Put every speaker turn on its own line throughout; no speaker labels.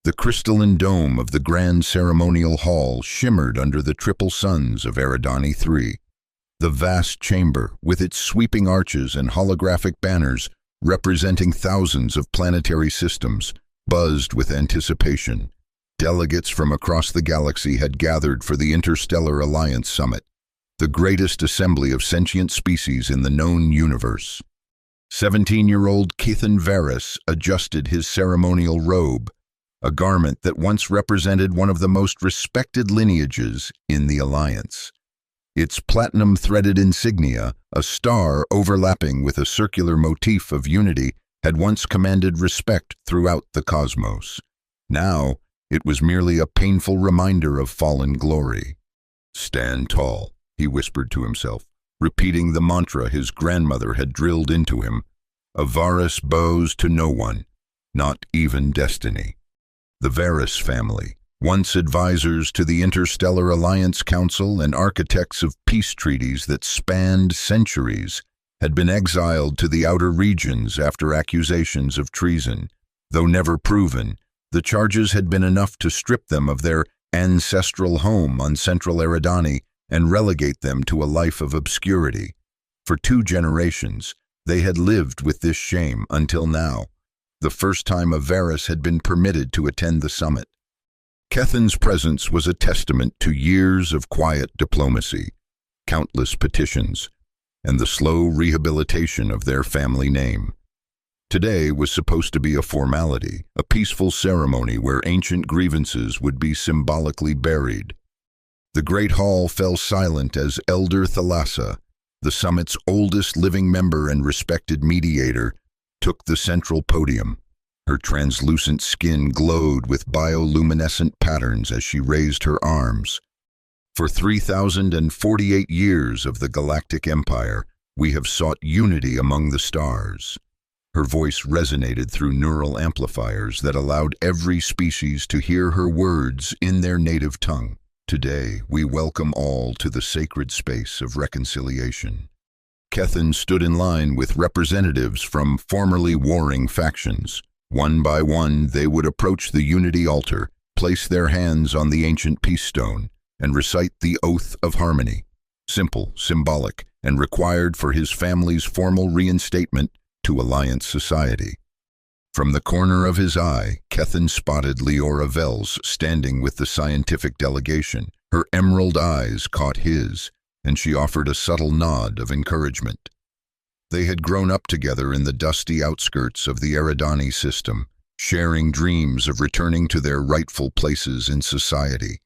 The crystalline dome of the grand ceremonial hall shimmered under the triple suns of Eridani III. The vast chamber, with its sweeping arches and holographic banners representing thousands of planetary systems, buzzed with anticipation. Delegates from across the galaxy had gathered for the Interstellar Alliance Summit, the greatest assembly of sentient species in the known universe. 17-year-old Kethan Varys adjusted his ceremonial robe, a garment that once represented one of the most respected lineages in the Alliance. Its platinum-threaded insignia, a star overlapping with a circular motif of unity, had once commanded respect throughout the cosmos. Now, it was merely a painful reminder of fallen glory. "Stand tall," he whispered to himself, repeating the mantra his grandmother had drilled into him. "A Varys bows to no one, not even destiny." The Varys family, once advisors to the Interstellar Alliance Council and architects of peace treaties that spanned centuries, had been exiled to the outer regions after accusations of treason. Though never proven, the charges had been enough to strip them of their ancestral home on central Eridani and relegate them to a life of obscurity. For 2 generations, they had lived with this shame until now, the first time a Varys had been permitted to attend the summit. Kethan's presence was a testament to years of quiet diplomacy, countless petitions, and the slow rehabilitation of their family name. Today was supposed to be a formality, a peaceful ceremony where ancient grievances would be symbolically buried. The great hall fell silent as Elder Thalassa, the summit's oldest living member and respected mediator, took the central podium. Her translucent skin glowed with bioluminescent patterns as she raised her arms. "For 3,048 years of the Galactic Empire, we have sought unity among the stars." Her voice resonated through neural amplifiers that allowed every species to hear her words in their native tongue. "Today, we welcome all to the sacred space of reconciliation." Kethan stood in line with representatives from formerly warring factions. One by one, they would approach the Unity altar, place their hands on the ancient peace stone, and recite the Oath of Harmony, simple, symbolic, and required for his family's formal reinstatement to Alliance society. From the corner of his eye, Kethan spotted Leora Vels standing with the scientific delegation. Her emerald eyes caught his, and she offered a subtle nod of encouragement. They had grown up together in the dusty outskirts of the Eridani system, sharing dreams of returning to their rightful places in society.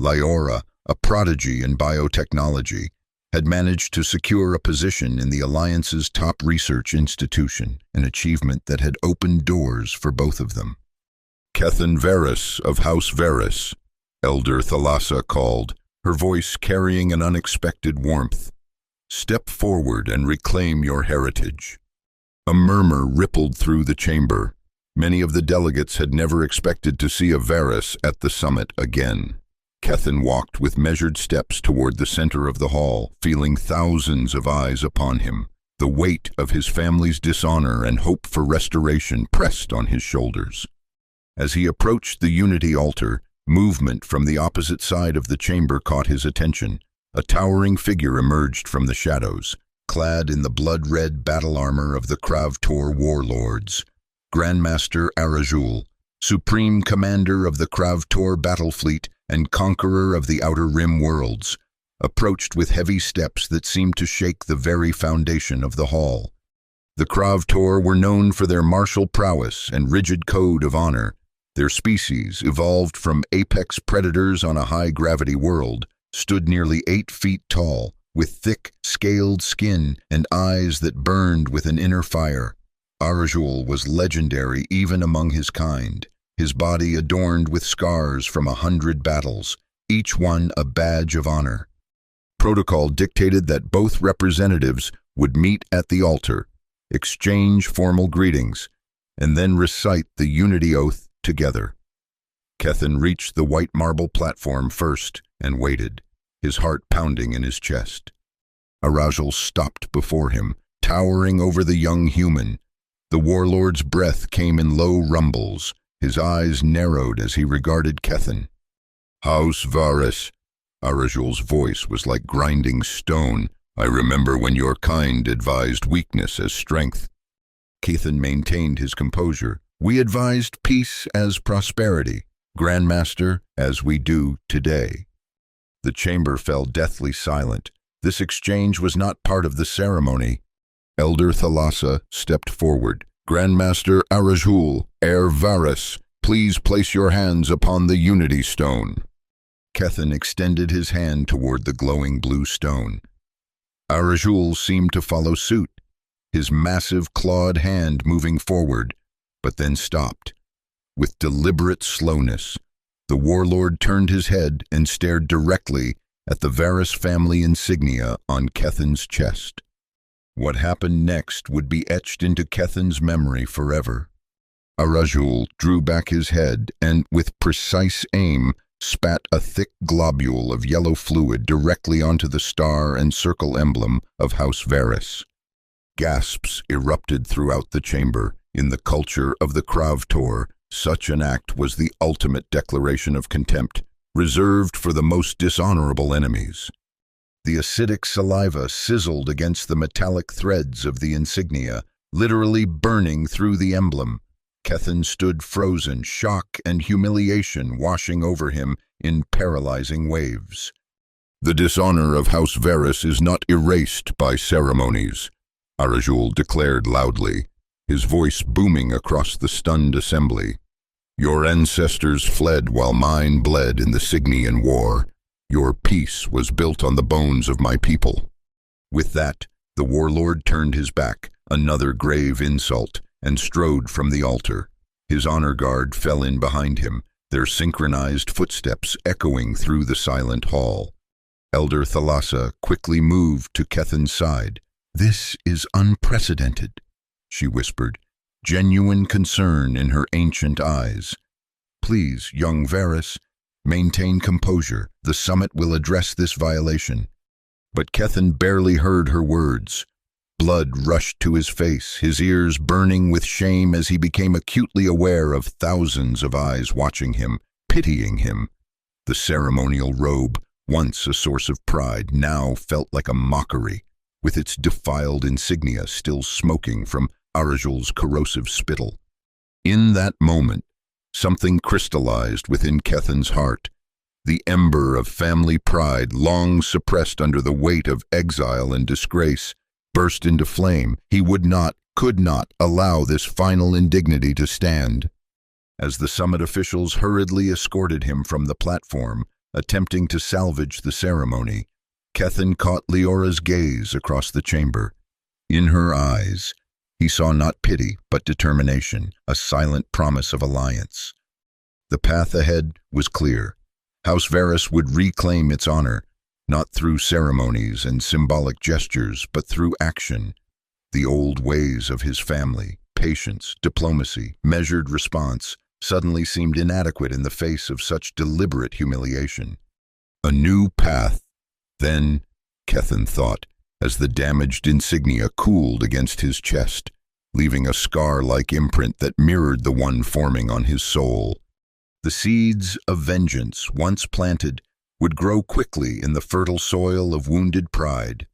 Leora, a prodigy in biotechnology, had managed to secure a position in the Alliance's top research institution, an achievement that had opened doors for both of them. "Kethan Varys of House Varys," Elder Thalassa called, her voice carrying an unexpected warmth. "Step forward and reclaim your heritage." A murmur rippled through the chamber. Many of the delegates had never expected to see a Varys at the summit again. Kethan walked with measured steps toward the center of the hall, feeling thousands of eyes upon him. The weight of his family's dishonor and hope for restoration pressed on his shoulders. As he approached the Unity altar, movement from the opposite side of the chamber caught his attention. A towering figure emerged from the shadows, clad in the blood-red battle armor of the Kravtor warlords. Grandmaster Arajul, Supreme Commander of the Kravtor battle fleet and conqueror of the Outer Rim worlds, approached with heavy steps that seemed to shake the very foundation of the hall. The Kravtor were known for their martial prowess and rigid code of honor. Their species, evolved from apex predators on a high-gravity world, stood nearly 8 feet tall, with thick, scaled skin and eyes that burned with an inner fire. Arajul was legendary even among his kind, his body adorned with scars from 100 battles, each one a badge of honor. Protocol dictated that both representatives would meet at the altar, exchange formal greetings, and then recite the Unity Oath together. Kethan reached the white marble platform first and waited, his heart pounding in his chest. Arajul stopped before him, towering over the young human. The warlord's breath came in low rumbles, His eyes narrowed as he regarded Kethin. "House Varus." Arajul's voice was like grinding stone. "I remember when your kind advised weakness as strength." Kethin maintained his composure. "We advised peace as prosperity, Grandmaster, as we do today." The chamber fell deathly silent. This exchange was not part of the ceremony. Elder Thalassa stepped forward. "Grandmaster Arajul, Heir Varus, please place your hands upon the Unity Stone." Kethin extended his hand toward the glowing blue stone. Arajul seemed to follow suit, his massive clawed hand moving forward, but then stopped. With deliberate slowness, the Warlord turned his head and stared directly at the Varus family insignia on Kethin's chest. What happened next would be etched into Kethin's memory forever. Arajul drew back his head and, with precise aim, spat a thick globule of yellow fluid directly onto the star and circle emblem of House Varus. Gasps erupted throughout the chamber. In the culture of the Kravtor, such an act was the ultimate declaration of contempt, reserved for the most dishonorable enemies. The acidic saliva sizzled against the metallic threads of the insignia, literally burning through the emblem. Kethin stood frozen, shock and humiliation washing over him in paralyzing waves. "The dishonor of House Varus is not erased by ceremonies," Arajul declared loudly, his voice booming across the stunned assembly. "Your ancestors fled while mine bled in the Signian War. Your peace was built on the bones of my people." With that, the Warlord turned his back, another grave insult, and strode from the altar. His honor guard fell in behind him, their synchronized footsteps echoing through the silent hall. Elder Thalassa quickly moved to Kethin's side. "This is unprecedented," she whispered, genuine concern in her ancient eyes. "Please, young Varus, maintain composure. The summit will address this violation." But Kethin barely heard her words. Blood rushed to his face, his ears burning with shame as he became acutely aware of thousands of eyes watching him, pitying him. The ceremonial robe, once a source of pride, now felt like a mockery, with its defiled insignia still smoking from Arajul's corrosive spittle. In that moment, something crystallized within Kethin's heart. The ember of family pride, long suppressed under the weight of exile and disgrace, burst into flame. He would not, could not allow this final indignity to stand. As the summit officials hurriedly escorted him from the platform, attempting to salvage the ceremony, Kethin caught Leora's gaze across the chamber. In her eyes, he saw not pity but determination, a silent promise of alliance. The path ahead was clear. House Varus would reclaim its honor, not through ceremonies and symbolic gestures, but through action. The old ways of his family, patience, diplomacy, measured response, suddenly seemed inadequate in the face of such deliberate humiliation. A new path, then, Kethin thought, as the damaged insignia cooled against his chest, leaving a scar-like imprint that mirrored the one forming on his soul. The seeds of vengeance, once planted, would grow quickly in the fertile soil of wounded pride.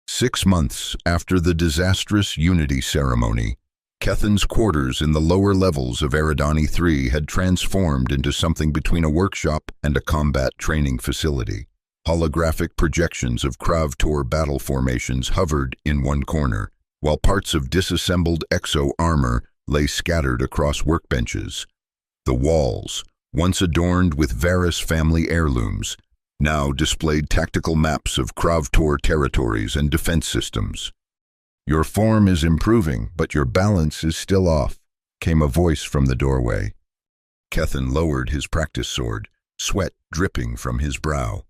6 months after the disastrous Unity ceremony, Kethin's quarters in the lower levels of Eridani III had transformed into something between a workshop and a combat training facility. Holographic projections of Kravtor battle formations hovered in one corner, while parts of disassembled exo armor lay scattered across workbenches. The walls, once adorned with Varus family heirlooms, now displayed tactical maps of Kravtor territories and defense systems. "Your form is improving, but your balance is still off," came a voice from the doorway. Kethin lowered his practice sword, sweat dripping from his brow.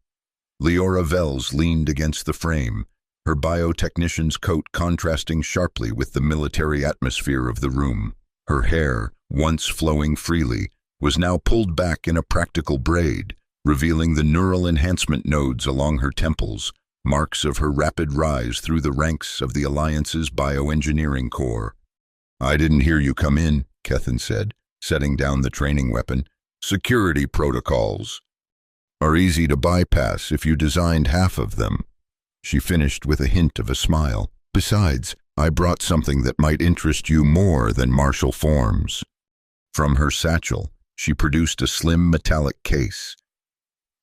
Leora Vels leaned against the frame, her biotechnician's coat contrasting sharply with the military atmosphere of the room. Her hair, once flowing freely, was now pulled back in a practical braid, revealing the neural enhancement nodes along her temples, marks of her rapid rise through the ranks of the Alliance's bioengineering corps. "I didn't hear you come in," Kethin said, setting down the training weapon. Security protocols are easy to bypass if you designed half of them. She finished with a hint of a smile. Besides, I brought something that might interest you more than martial forms. From her satchel, she produced a slim metallic case.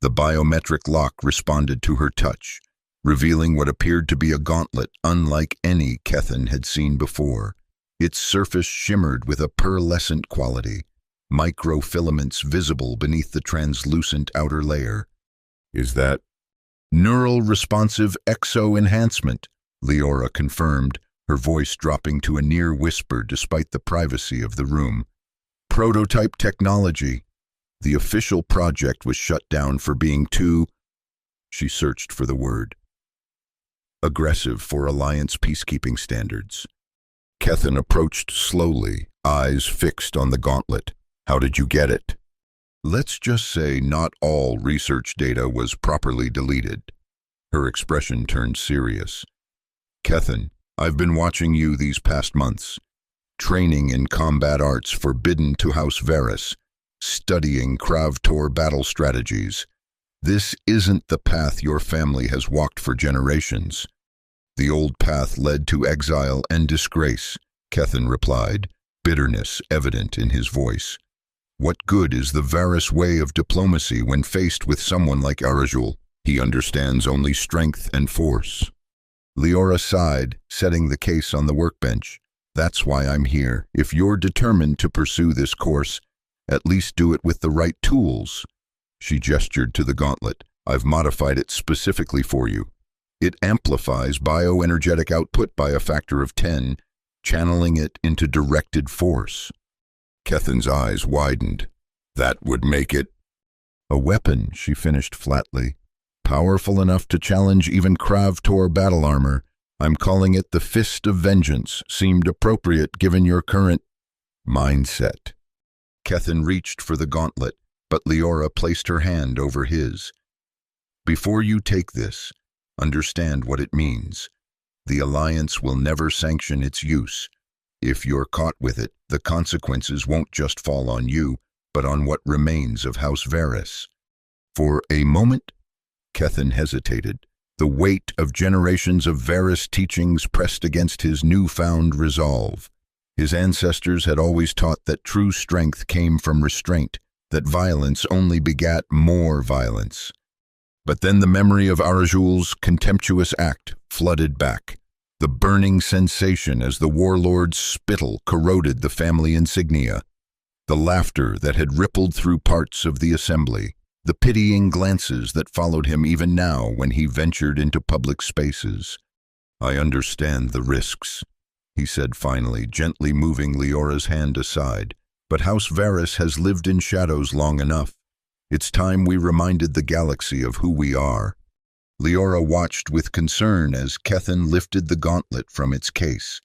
The biometric lock responded to her touch, revealing what appeared to be a gauntlet unlike any Kethen had seen before. Its surface shimmered with a pearlescent quality, microfilaments visible beneath the translucent outer layer. Is that neural responsive exo-enhancement? Leora confirmed, her voice dropping to a near whisper despite the privacy of the room. Prototype technology. The official project was shut down for being too, she searched for the word, aggressive for Alliance peacekeeping standards. Kethen approached slowly, eyes fixed on the gauntlet. How did you get it? Let's just say not all research data was properly deleted. Her expression turned serious. Kethen, I've been watching you these past months. Training in combat arts forbidden to House Varys, studying Kravtor battle strategies. This isn't the path your family has walked for generations. The old path led to exile and disgrace, Kethen replied, bitterness evident in his voice. What good is the Varys way of diplomacy when faced with someone like Arajul? He understands only strength and force. Leora sighed, setting the case on the workbench. That's why I'm here. If you're determined to pursue this course, at least do it with the right tools. She gestured to the gauntlet. I've modified it specifically for you. It amplifies bioenergetic output by a factor of 10, channeling it into directed force. Kethen's eyes widened. That would make it a weapon, she finished flatly. Powerful enough to challenge even Kravtor battle armor. I'm calling it the Fist of Vengeance. Seemed appropriate given your current mindset. Kethen reached for the gauntlet, but Leora placed her hand over his. Before you take this, understand what it means. The Alliance will never sanction its use. If you're caught with it, the consequences won't just fall on you, but on what remains of House Varys. For a moment, Kethen hesitated. The weight of generations of Varys teachings pressed against his newfound resolve. His ancestors had always taught that true strength came from restraint, that violence only begat more violence. But then the memory of Arajul's contemptuous act flooded back. The burning sensation as the Warlord's spittle corroded the family insignia. The laughter that had rippled through parts of the assembly. The pitying glances that followed him even now when he ventured into public spaces. I understand the risks, he said finally, gently moving Leora's hand aside. But House Varys has lived in shadows long enough. It's time we reminded the galaxy of who we are. Leora watched with concern as Kethen lifted the gauntlet from its case.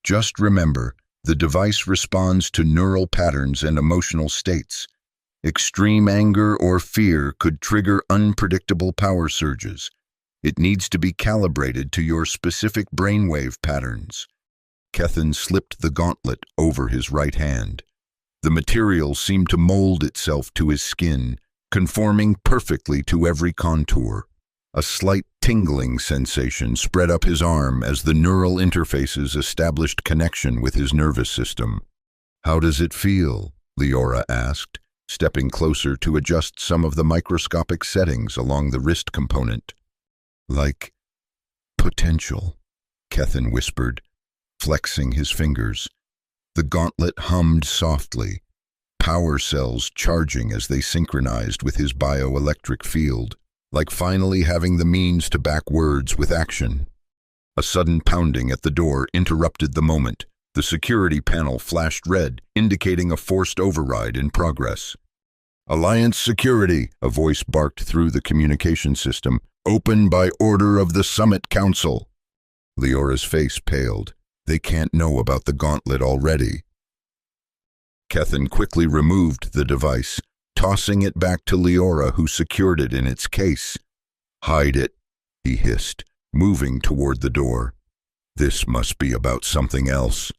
Just remember, the device responds to neural patterns and emotional states. Extreme anger or fear could trigger unpredictable power surges. It needs to be calibrated to your specific brainwave patterns. Kethen slipped the gauntlet over his right hand. The material seemed to mold itself to his skin, conforming perfectly to every contour. A slight tingling sensation spread up his arm as the neural interfaces established connection with his nervous system. How does it feel? Leora asked, stepping closer to adjust some of the microscopic settings along the wrist component. Like potential, Kethen whispered, flexing his fingers. The gauntlet hummed softly, power cells charging as they synchronized with his bioelectric field, like finally having the means to back words with action. A sudden pounding at the door interrupted the moment. The security panel flashed red, indicating a forced override in progress. Alliance security, a voice barked through the communication system. Open by order of the Summit Council. Leora's face paled. They can't know about the gauntlet already. Kethen quickly removed the device, tossing it back to Leora, who secured it in its case. Hide it, he hissed, moving toward the door. This must be about something else.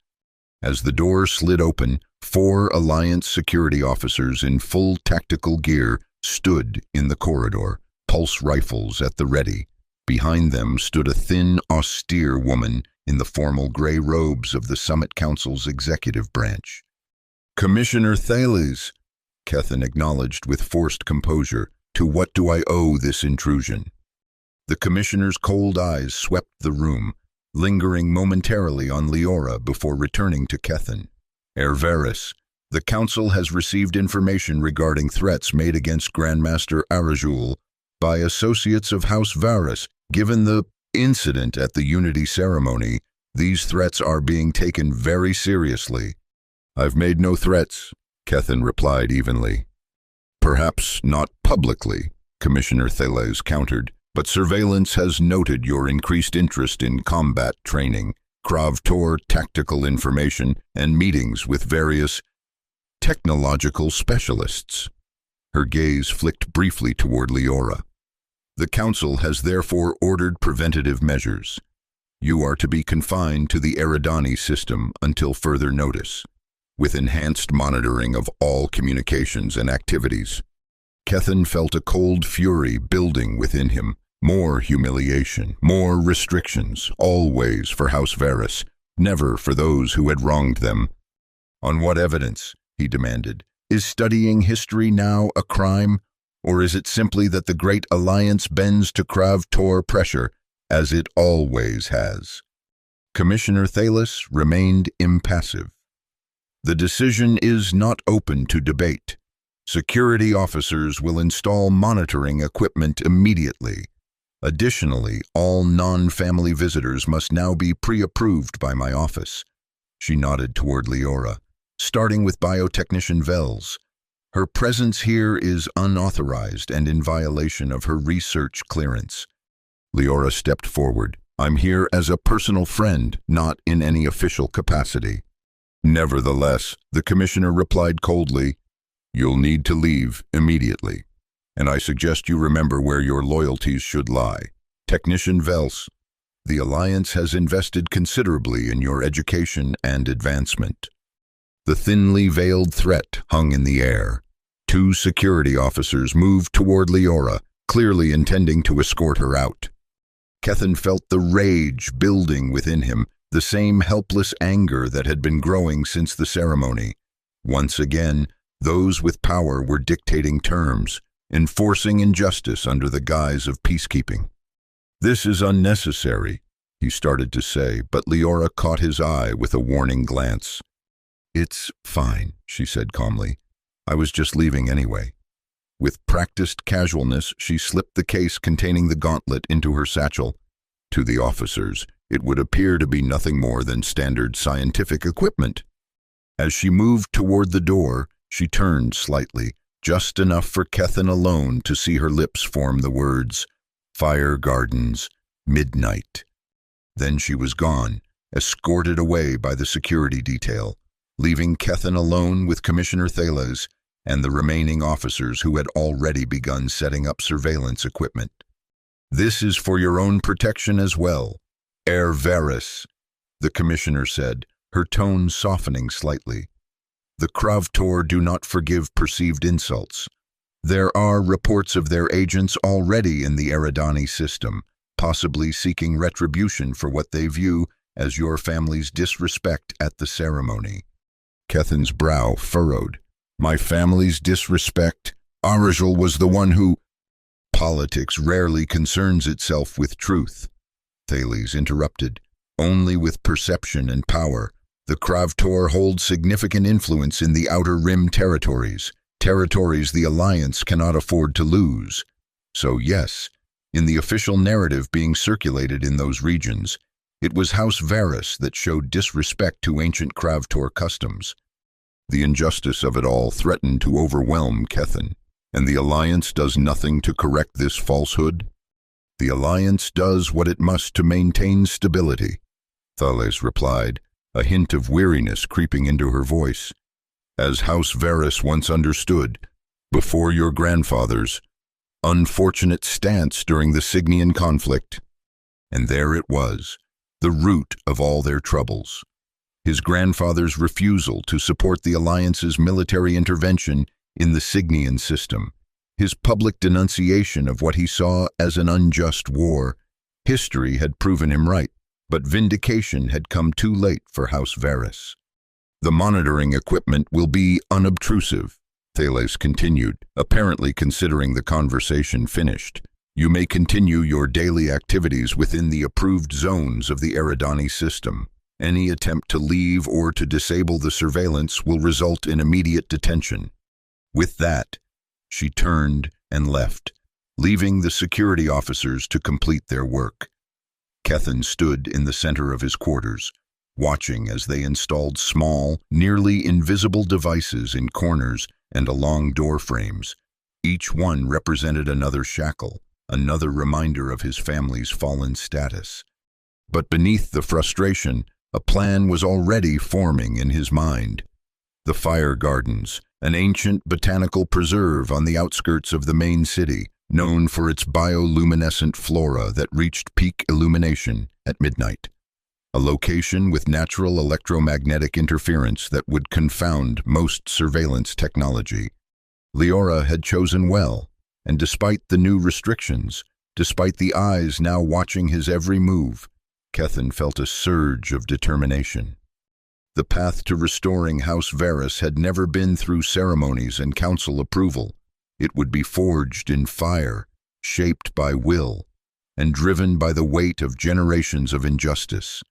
As the door slid open, 4 Alliance security officers in full tactical gear stood in the corridor, pulse rifles at the ready. Behind them stood a thin, austere woman in the formal gray robes of the Summit Council's executive branch. "Commissioner Thales," Kethen acknowledged with forced composure, "to what do I owe this intrusion?" The commissioner's cold eyes swept the room, lingering momentarily on Leora before returning to Kethen. "Herr Varus, the Council has received information regarding threats made against Grandmaster Arajul by associates of House Varus. Given the incident at the Unity ceremony, these threats are being taken very seriously." "I've made no threats," Kethen replied evenly. "Perhaps not publicly," Commissioner Thales countered, "but surveillance has noted your increased interest in combat training, Krav Tor tactical information, and meetings with various technological specialists." Her gaze flicked briefly toward Leora. "The Council has therefore ordered preventative measures. You are to be confined to the Eridani system until further notice, with enhanced monitoring of all communications and activities." Kethen felt a cold fury building within him. More humiliation, more restrictions, always for House Varus, never for those who had wronged them. "On what evidence?" he demanded. "Is studying history now a crime? Or is it simply that the Great Alliance bends to Krav Tor pressure, as it always has?" Commissioner Thales remained impassive. "The decision is not open to debate. Security officers will install monitoring equipment immediately. Additionally, all non-family visitors must now be pre-approved by my office." She nodded toward Leora, "starting with biotechnician Vels. Her presence here is unauthorized and in violation of her research clearance." Leora stepped forward. "I'm here as a personal friend, not in any official capacity." "Nevertheless," the commissioner replied coldly, "you'll need to leave immediately. And I suggest you remember where your loyalties should lie. Technician Vels, the Alliance has invested considerably in your education and advancement." The thinly veiled threat hung in the air. 2 security officers moved toward Leora, clearly intending to escort her out. Kethen felt the rage building within him, the same helpless anger that had been growing since the ceremony. Once again, those with power were dictating terms, enforcing injustice under the guise of peacekeeping. "This is unnecessary," he started to say, but Leora caught his eye with a warning glance. "It's fine," she said calmly. "I was just leaving anyway." With practiced casualness, she slipped the case containing the gauntlet into her satchel. To the officers, it would appear to be nothing more than standard scientific equipment. As she moved toward the door, she turned slightly, just enough for Kethen alone to see her lips form the words, "Fire Gardens, Midnight." Then she was gone, escorted away by the security detail, leaving Kethen alone with Commissioner Thales and the remaining officers who had already begun setting up surveillance equipment. "This is for your own protection as well, Herr Varus," the commissioner said, her tone softening slightly. "The Krav Tor do not forgive perceived insults. There are reports of their agents already in the Eridani system, possibly seeking retribution for what they view as your family's disrespect at the ceremony." Kethen's brow furrowed. "My family's disrespect? Arajul was the one who—" "Politics rarely concerns itself with truth," Thales interrupted. "Only with perception and power. The Krav Tor hold significant influence in the Outer Rim territories, territories the Alliance cannot afford to lose. So yes, in the official narrative being circulated in those regions, it was House Varus that showed disrespect to ancient Krav Tor customs. The injustice of it all threatened to overwhelm Kethen, and the Alliance does nothing to correct this falsehood. The Alliance does what it must to maintain stability," Thales replied, a hint of weariness creeping into her voice. "As House Varus once understood, before your grandfather's unfortunate stance during the Signian conflict. And there it was, the root of all their troubles. his grandfather's refusal to support the Alliance's military intervention in the Cygnian system, his public denunciation of what he saw as an unjust war. History had proven him right, but vindication had come too late for House Varys. The monitoring equipment will be unobtrusive, Thales continued, apparently considering the conversation finished. You may continue your daily activities within the approved zones of the Eridani system. Any attempt to leave or to disable the surveillance will result in immediate detention. With that, she turned and left, leaving the security officers to complete their work. Kethin stood in the center of his quarters, watching as they installed small, nearly invisible devices in corners and along door frames. Each one represented another shackle, another reminder of his family's fallen status. But beneath the frustration, a plan was already forming in his mind. The Fire Gardens, an ancient botanical preserve on the outskirts of the main city, known for its bioluminescent flora that reached peak illumination at midnight. A location with natural electromagnetic interference that would confound most surveillance technology. Leora had chosen well, and despite the new restrictions, despite the eyes now watching his every move, Kethin felt a surge of determination. The path to restoring House Varys had never been through ceremonies and council approval. It would be forged in fire, shaped by will, and driven by the weight of generations of injustice.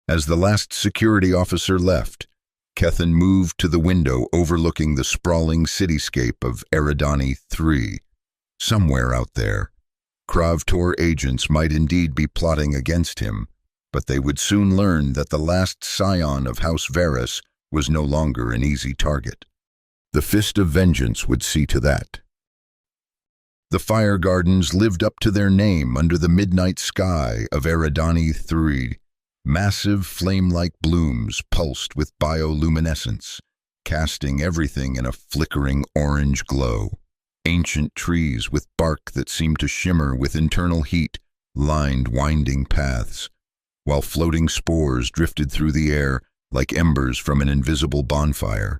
As the last security officer left, Kethin moved to the window overlooking the sprawling cityscape of Eridani 3. Somewhere out there, Kravtor agents might indeed be plotting against him, but they would soon learn that the last scion of House Varys was no longer an easy target. The Fist of Vengeance would see to that. The Fire Gardens lived up to their name under the midnight sky of Eridani 3. Massive flame-like blooms pulsed with bioluminescence, casting everything in a flickering orange glow. Ancient trees with bark that seemed to shimmer with internal heat lined winding paths, while floating spores drifted through the air like embers from an invisible bonfire.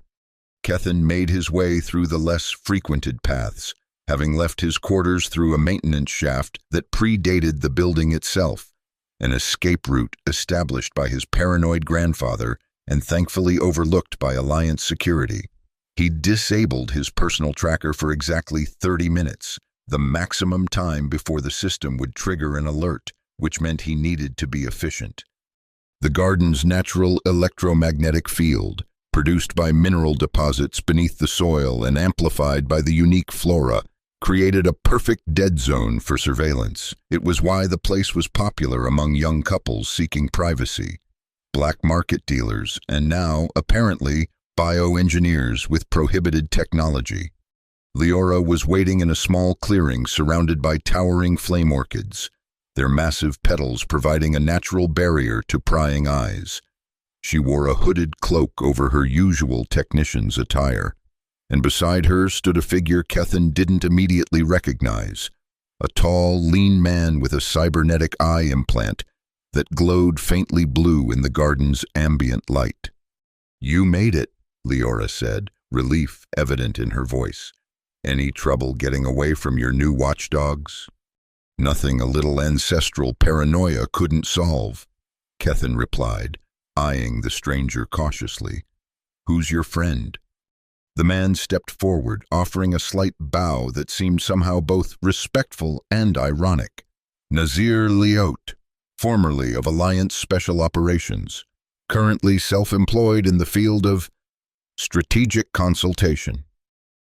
Kethin made his way through the less frequented paths, having left his quarters through a maintenance shaft that predated the building itself, an escape route established by his paranoid grandfather and thankfully overlooked by Alliance security. He disabled his personal tracker for exactly 30 minutes, the maximum time before the system would trigger an alert, which meant he needed to be efficient. The garden's natural electromagnetic field, produced by mineral deposits beneath the soil and amplified by the unique flora, created a perfect dead zone for surveillance. It was why the place was popular among young couples seeking privacy, black market dealers, and now, apparently, bioengineers with prohibited technology. Leora was waiting in a small clearing surrounded by towering flame orchids, their massive petals providing a natural barrier to prying eyes. She wore a hooded cloak over her usual technician's attire, and beside her stood a figure Kethin didn't immediately recognize, a tall, lean man with a cybernetic eye implant that glowed faintly blue in the garden's ambient light. "You made it," Leora said, relief evident in her voice. "Any trouble getting away from your new watchdogs?" "Nothing a little ancestral paranoia couldn't solve," Kethin replied, eyeing the stranger cautiously. "Who's your friend?" The man stepped forward, offering a slight bow that seemed somehow both respectful and ironic. "Nazir Liot, formerly of Alliance Special Operations, currently self-employed in the field of strategic consultation."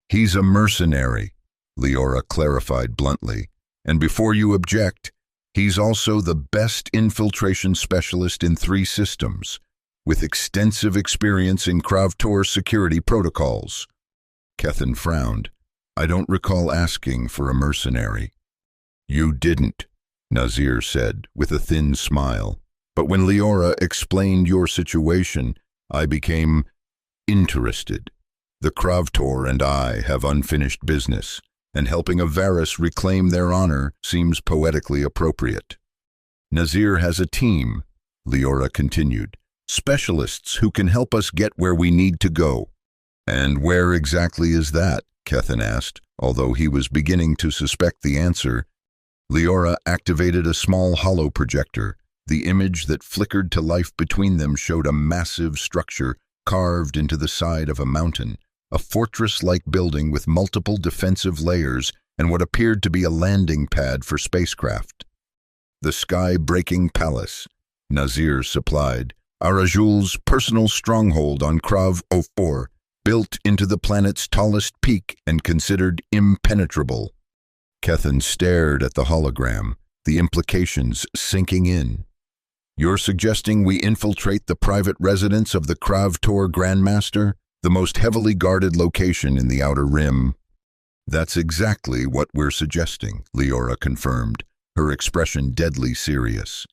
"He's a mercenary," Leora clarified bluntly, "and before you object, he's also the best infiltration specialist in 3 systems, with extensive experience in Kravtor security protocols." Kethin frowned. "I don't recall asking for a mercenary." "You didn't," Nazir said, with a thin smile. "But when Leora explained your situation, I became interested. The Kravtor and I have unfinished business, and helping a Varys reclaim their honor seems poetically appropriate." "Nazir has a team," Leora continued, Specialists who can help us get where we need to go." "And where exactly is that?" Kethin asked, although he was beginning to suspect the answer. Leora activated a small hollow projector. The image that flickered to life between them showed a massive structure carved into the side of a mountain, a fortress-like building with multiple defensive layers and what appeared to be a landing pad for spacecraft. "The Sky-Breaking Palace," Nazir supplied, Arajul's personal stronghold on Krav 04, built into the planet's tallest peak and considered impenetrable. Kethin stared at the hologram, the implications sinking in. "You're suggesting we infiltrate the private residence of the Krav Tor Grandmaster, the most heavily guarded location in the Outer Rim?" "That's exactly what we're suggesting," Leora confirmed, her expression deadly serious.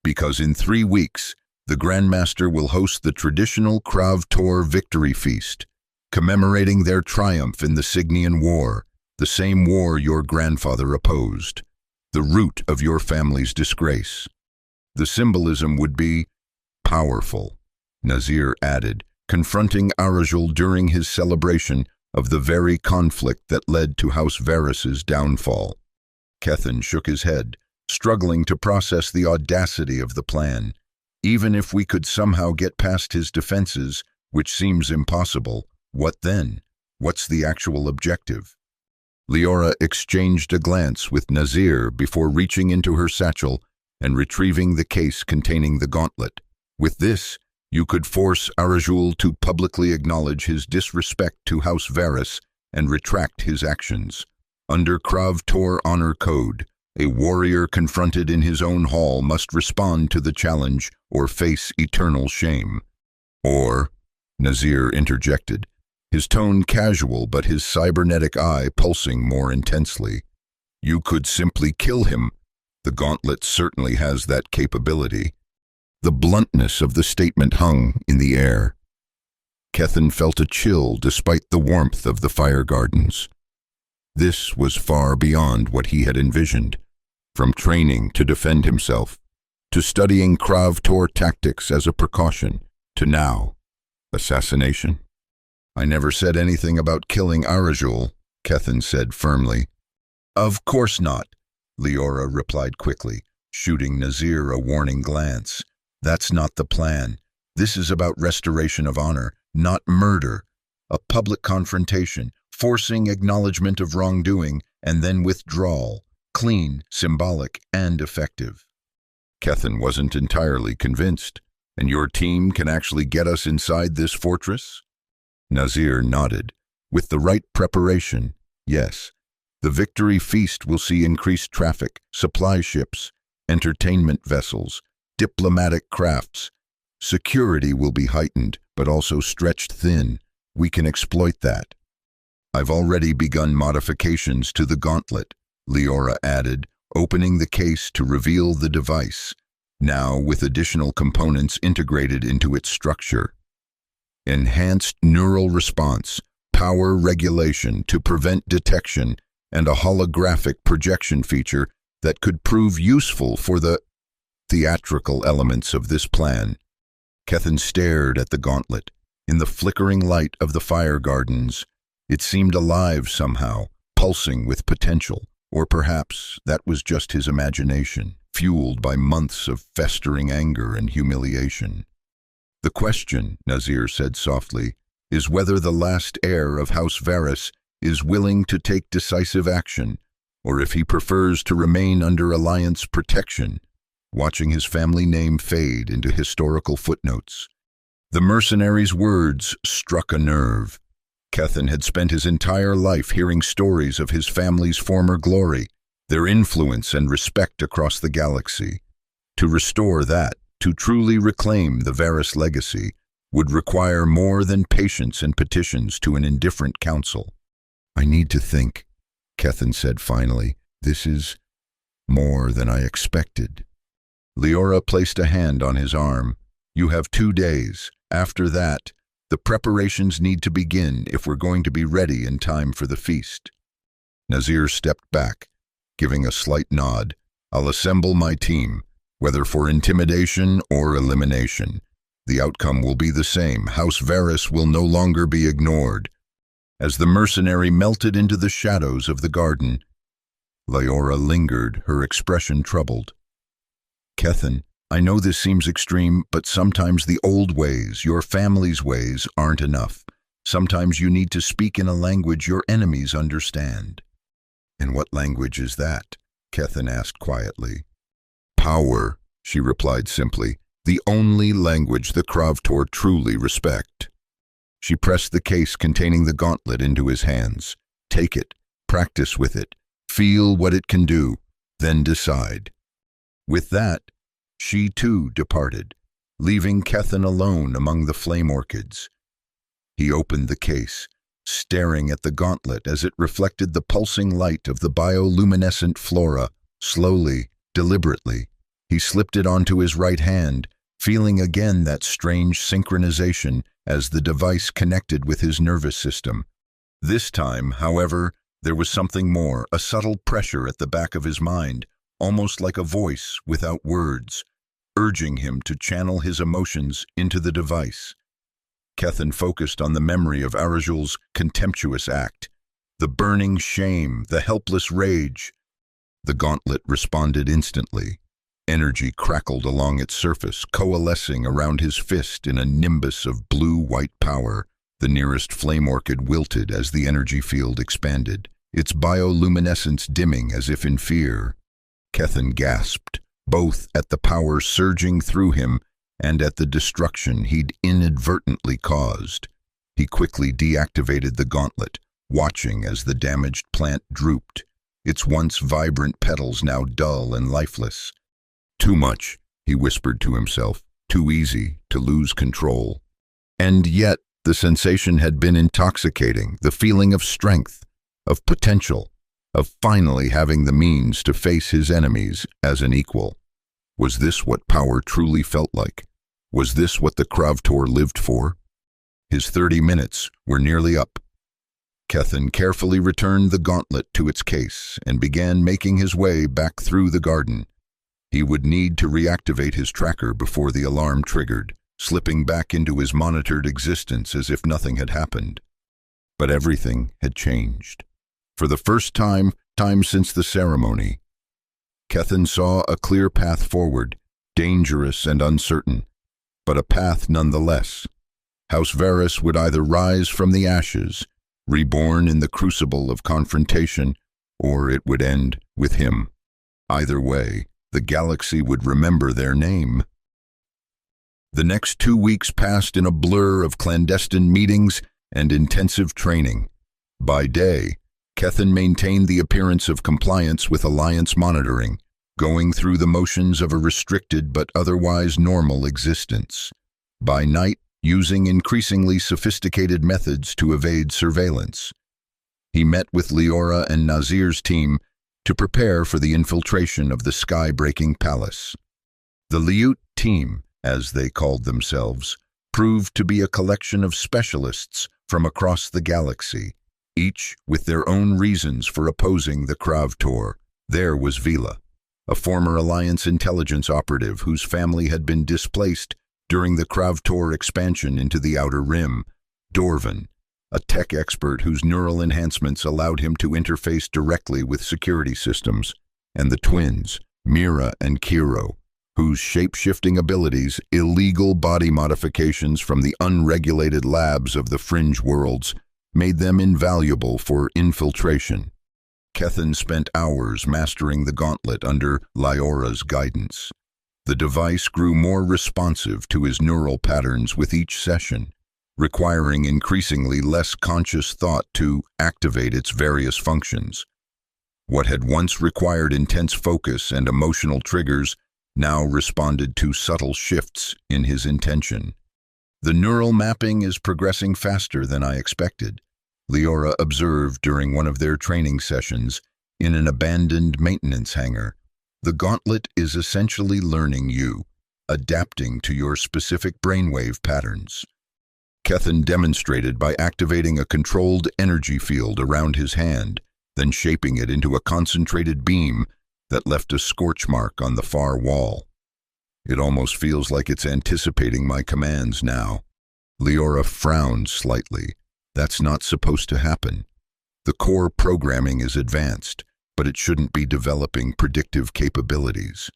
"Because in 3 weeks, the Grandmaster will host the traditional Krav Tor victory feast, commemorating their triumph in the Signian War, the same war your grandfather opposed, the root of your family's disgrace. The symbolism would be powerful," Nazir added, confronting Arajul during his celebration of the very conflict that led to House Varys's downfall. Kethin shook his head, struggling to process the audacity of the plan. "Even if we could somehow get past his defenses, which seems impossible, what then? What's the actual objective?" Leora exchanged a glance with Nazir before reaching into her satchel and retrieving the case containing the gauntlet. "With this, you could force Arajul to publicly acknowledge his disrespect to House Varys and retract his actions. Under Krav Tor Honor Code, a warrior confronted in his own hall must respond to the challenge or face eternal shame." "Or," Nazir interjected, his tone casual but his cybernetic eye pulsing more intensely, "you could simply kill him. The gauntlet certainly has that capability." The bluntness of the statement hung in the air. Kethin felt a chill despite the warmth of the fire gardens. This was far beyond what he had envisioned. From training to defend himself, to studying Krav Tor tactics as a precaution, to now, assassination. "I never said anything about killing Arajul," Kethin said firmly. "Of course not," Leora replied quickly, shooting Nazir a warning glance. "That's not the plan. This is about restoration of honor, not murder. A public confrontation, forcing acknowledgement of wrongdoing, and then withdrawal. Clean, symbolic, and effective." Kethin wasn't entirely convinced. "And your team can actually get us inside this fortress?" Nazir nodded. "With the right preparation, yes. The victory feast will see increased traffic, supply ships, entertainment vessels, diplomatic crafts. Security will be heightened, but also stretched thin. We can exploit that." "I've already begun modifications to the gauntlet," Leora added, opening the case to reveal the device, now with additional components integrated into its structure. Enhanced neural response, power regulation to prevent detection, and a holographic projection feature that could prove useful for the theatrical elements of this plan. Kethin stared at the gauntlet. In the flickering light of the fire gardens, it seemed alive somehow, pulsing with potential. Or perhaps that was just his imagination, fueled by months of festering anger and humiliation. "The question," Nazir said softly, "is whether the last heir of House Varys is willing to take decisive action, or if he prefers to remain under Alliance protection, watching his family name fade into historical footnotes." The mercenary's words struck a nerve. Kethin had spent his entire life hearing stories of his family's former glory, their influence and respect across the galaxy. To restore that, to truly reclaim the Varys legacy, would require more than patience and petitions to an indifferent council. "I need to think," Kethin said finally. "This is more than I expected." Leora placed a hand on his arm. "You have 2 days. After that, the preparations need to begin if we're going to be ready in time for the feast." Nazir stepped back, giving a slight nod. "I'll assemble my team, whether for intimidation or elimination. The outcome will be the same. House Varys will no longer be ignored. As the mercenary melted into the shadows of the garden, Leora lingered, her expression troubled. Kethin, I know this seems extreme, but sometimes the old ways, your family's ways, aren't enough. Sometimes you need to speak in a language your enemies understand. And what language is that? Kethin asked quietly. Power, she replied simply, the only language the Kravtor truly respect. She pressed the case containing the gauntlet into his hands. Take it, practice with it, feel what it can do, then decide. With that, she too departed, leaving Kethin alone among the flame orchids. He opened the case, staring at the gauntlet as it reflected the pulsing light of the bioluminescent flora. Slowly, deliberately, he slipped it onto his right hand, feeling again that strange synchronization as the device connected with his nervous system. This time, however, there was something more, a subtle pressure at the back of his mind, almost like a voice without words, urging him to channel his emotions into the device. Kethin focused on the memory of Arazul's contemptuous act, the burning shame, the helpless rage. The gauntlet responded instantly. Energy crackled along its surface, coalescing around his fist in a nimbus of blue-white power. The nearest flame orchid wilted as the energy field expanded, its bioluminescence dimming as if in fear. Kethin gasped, both at the power surging through him and at the destruction he'd inadvertently caused. He quickly deactivated the gauntlet, watching as the damaged plant drooped, its once vibrant petals now dull and lifeless. Too much, he whispered to himself, too easy to lose control. And yet, the sensation had been intoxicating, the feeling of strength, of potential, of finally having the means to face his enemies as an equal. Was this what power truly felt like? Was this what the Kravtor lived for? His 30 minutes were nearly up. Kethin carefully returned the gauntlet to its case and began making his way back through the garden. He would need to reactivate his tracker before the alarm triggered, slipping back into his monitored existence as if nothing had happened. But everything had changed. For the first time since the ceremony, Kethin saw a clear path forward, dangerous and uncertain, but a path nonetheless. House Varys would either rise from the ashes, reborn in the crucible of confrontation, or it would end with him. Either way, the galaxy would remember their name. The next 2 weeks passed in a blur of clandestine meetings and intensive training. By day, Kethin maintained the appearance of compliance with Alliance monitoring, going through the motions of a restricted but otherwise normal existence. By night, using increasingly sophisticated methods to evade surveillance. He met with Leora and Nazir's team to prepare for the infiltration of the sky-breaking palace. The Liut team, as they called themselves, proved to be a collection of specialists from across the galaxy, each with their own reasons for opposing the Kravtor. There was Vila, a former Alliance intelligence operative whose family had been displaced during the Kravtor expansion into the Outer Rim. Dorvan, a tech expert whose neural enhancements allowed him to interface directly with security systems, and the twins, Mira and Kiro, whose shape-shifting abilities, illegal body modifications from the unregulated labs of the fringe worlds, made them invaluable for infiltration. Kethin spent hours mastering the gauntlet under Leora's guidance. The device grew more responsive to his neural patterns with each session, requiring increasingly less conscious thought to activate its various functions. What had once required intense focus and emotional triggers now responded to subtle shifts in his intention. The neural mapping is progressing faster than I expected, Leora observed during one of their training sessions in an abandoned maintenance hangar. The gauntlet is essentially learning you, adapting to your specific brainwave patterns. Kethin demonstrated by activating a controlled energy field around his hand, then shaping it into a concentrated beam that left a scorch mark on the far wall. It almost feels like it's anticipating my commands now. Leora frowned slightly. That's not supposed to happen. The core programming is advanced, but it shouldn't be developing predictive capabilities.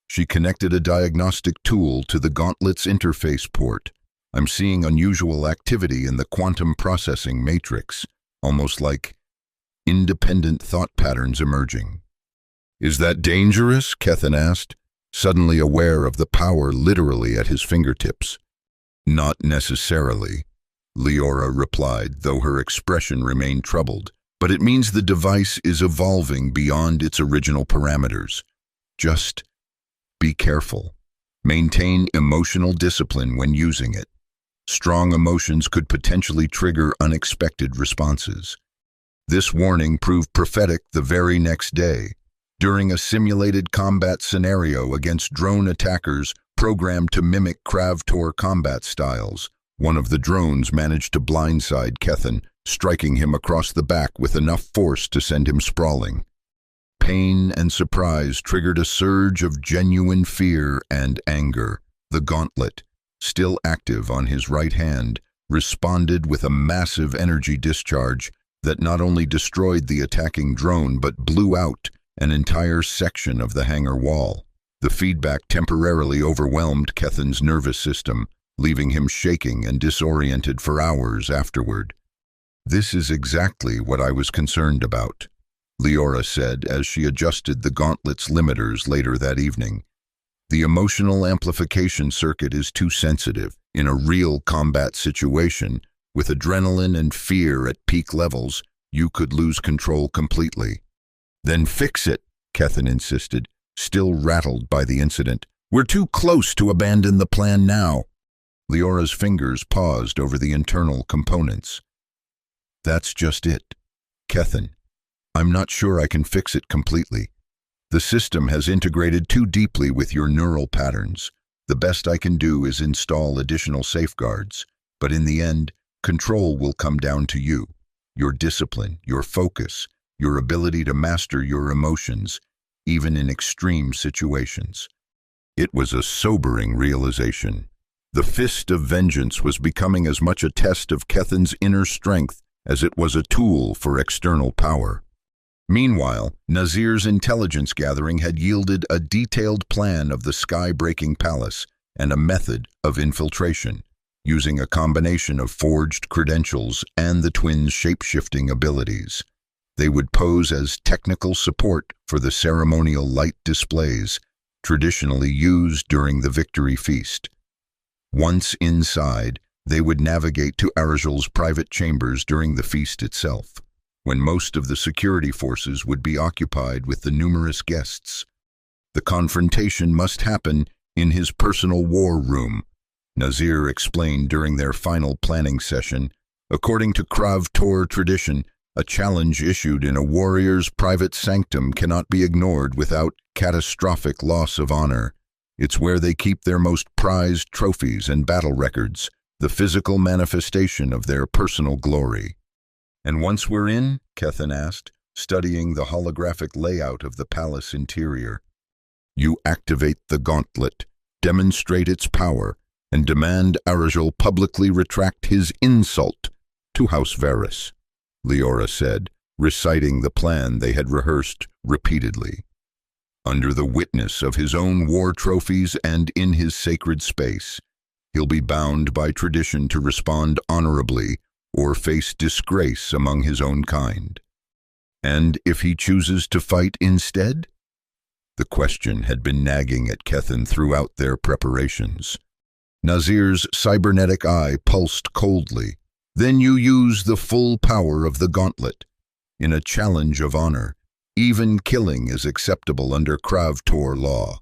She connected a diagnostic tool to the Gauntlet's interface port. I'm seeing unusual activity in the quantum processing matrix, almost like independent thought patterns emerging. Is that dangerous? Kethan asked, suddenly aware of the power literally at his fingertips. Not necessarily, Leora replied, though her expression remained troubled. But it means the device is evolving beyond its original parameters. Just be careful. Maintain emotional discipline when using it. Strong emotions could potentially trigger unexpected responses. This warning proved prophetic the very next day. During a simulated combat scenario against drone attackers programmed to mimic Kravtor combat styles, one of the drones managed to blindside Kethan, striking him across the back with enough force to send him sprawling. Pain and surprise triggered a surge of genuine fear and anger. The gauntlet, still active on his right hand, responded with a massive energy discharge that not only destroyed the attacking drone but blew out an entire section of the hangar wall. The feedback temporarily overwhelmed Kethan's nervous system, leaving him shaking and disoriented for hours afterward. This is exactly what I was concerned about, Leora said as she adjusted the gauntlet's limiters later that evening. The emotional amplification circuit is too sensitive. In a real combat situation, with adrenaline and fear at peak levels, you could lose control completely. Then fix it, Kethan insisted, still rattled by the incident. We're too close to abandon the plan now. Leora's fingers paused over the internal components. That's just it, Kethan. I'm not sure I can fix it completely. The system has integrated too deeply with your neural patterns. The best I can do is install additional safeguards, but in the end, control will come down to you. Your discipline, your focus, your ability to master your emotions, even in extreme situations. It was a sobering realization. The fist of vengeance was becoming as much a test of Kethan's inner strength as it was a tool for external power. Meanwhile, Nazir's intelligence gathering had yielded a detailed plan of the sky-breaking palace and a method of infiltration, using a combination of forged credentials and the twins' shape-shifting abilities. They would pose as technical support for the ceremonial light displays traditionally used during the victory feast. Once inside, they would navigate to Arajel's private chambers during the feast itself, when most of the security forces would be occupied with the numerous guests. The confrontation must happen in his personal war room, Nazir explained during their final planning session. According to Kravtor tradition, a challenge issued in a warrior's private sanctum cannot be ignored without catastrophic loss of honor. It's where they keep their most prized trophies and battle records, the physical manifestation of their personal glory. And once we're in, Kethan asked, studying the holographic layout of the palace interior. You activate the gauntlet, demonstrate its power, and demand Arajel publicly retract his insult to House Varys, Leora said, reciting the plan they had rehearsed repeatedly. Under the witness of his own war trophies and in his sacred space, he'll be bound by tradition to respond honorably or face disgrace among his own kind. And if he chooses to fight instead? The question had been nagging at Kethan throughout their preparations. Nazir's cybernetic eye pulsed coldly. Then you use the full power of the gauntlet. In a challenge of honor, even killing is acceptable under Kravtor law.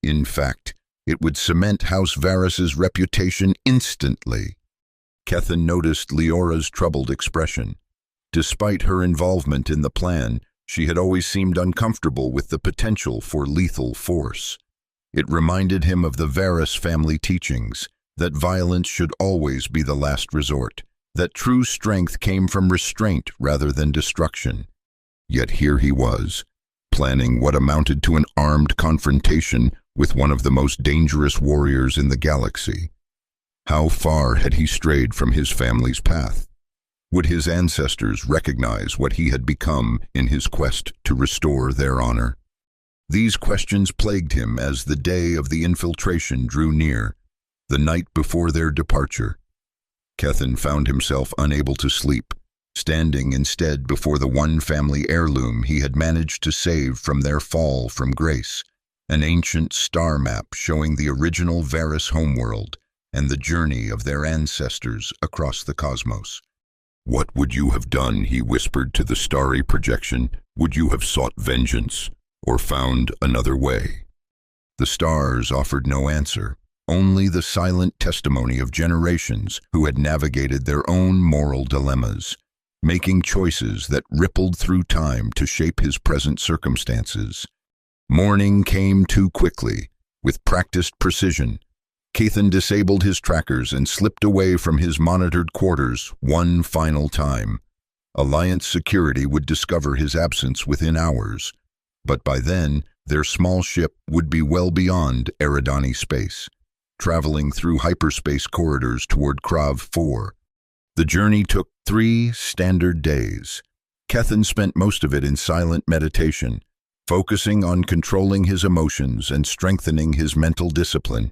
In fact, it would cement House Varys' reputation instantly. Kethan noticed Leora's troubled expression. Despite her involvement in the plan, she had always seemed uncomfortable with the potential for lethal force. It reminded him of the Varys family teachings, that violence should always be the last resort, that true strength came from restraint rather than destruction. Yet here he was, planning what amounted to an armed confrontation with one of the most dangerous warriors in the galaxy. How far had he strayed from his family's path? Would his ancestors recognize what he had become in his quest to restore their honor? These questions plagued him as the day of the infiltration drew near, the night before their departure. Kethan found himself unable to sleep, standing instead before the one family heirloom he had managed to save from their fall from grace, an ancient star map showing the original Varys homeworld and the journey of their ancestors across the cosmos. "What would you have done?" he whispered to the starry projection. "Would you have sought vengeance, or found another way?" The stars offered no answer, only the silent testimony of generations who had navigated their own moral dilemmas, making choices that rippled through time to shape his present circumstances. Morning came too quickly. With practiced precision, Kethan disabled his trackers and slipped away from his monitored quarters one final time. Alliance security would discover his absence within hours, but by then their small ship would be well beyond Eridani space, traveling through hyperspace corridors toward Krav 4. The journey took 3 standard days. Kethan spent most of it in silent meditation, focusing on controlling his emotions and strengthening his mental discipline.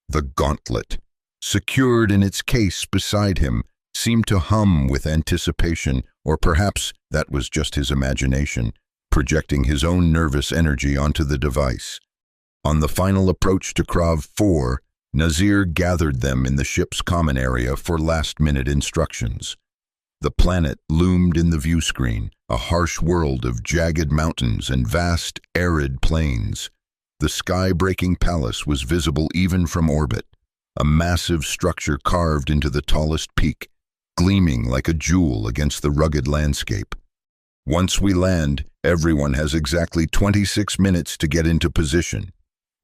The gauntlet, secured in its case beside him, seemed to hum with anticipation, or perhaps that was just his imagination, projecting his own nervous energy onto the device. On the final approach to Krav 4, Nazir gathered them in the ship's common area for last-minute instructions. The planet loomed in the view screen, a harsh world of jagged mountains and vast, arid plains. The sky-breaking palace was visible even from orbit, a massive structure carved into the tallest peak, gleaming like a jewel against the rugged landscape. "Once we land, everyone has exactly 26 minutes to get into position,"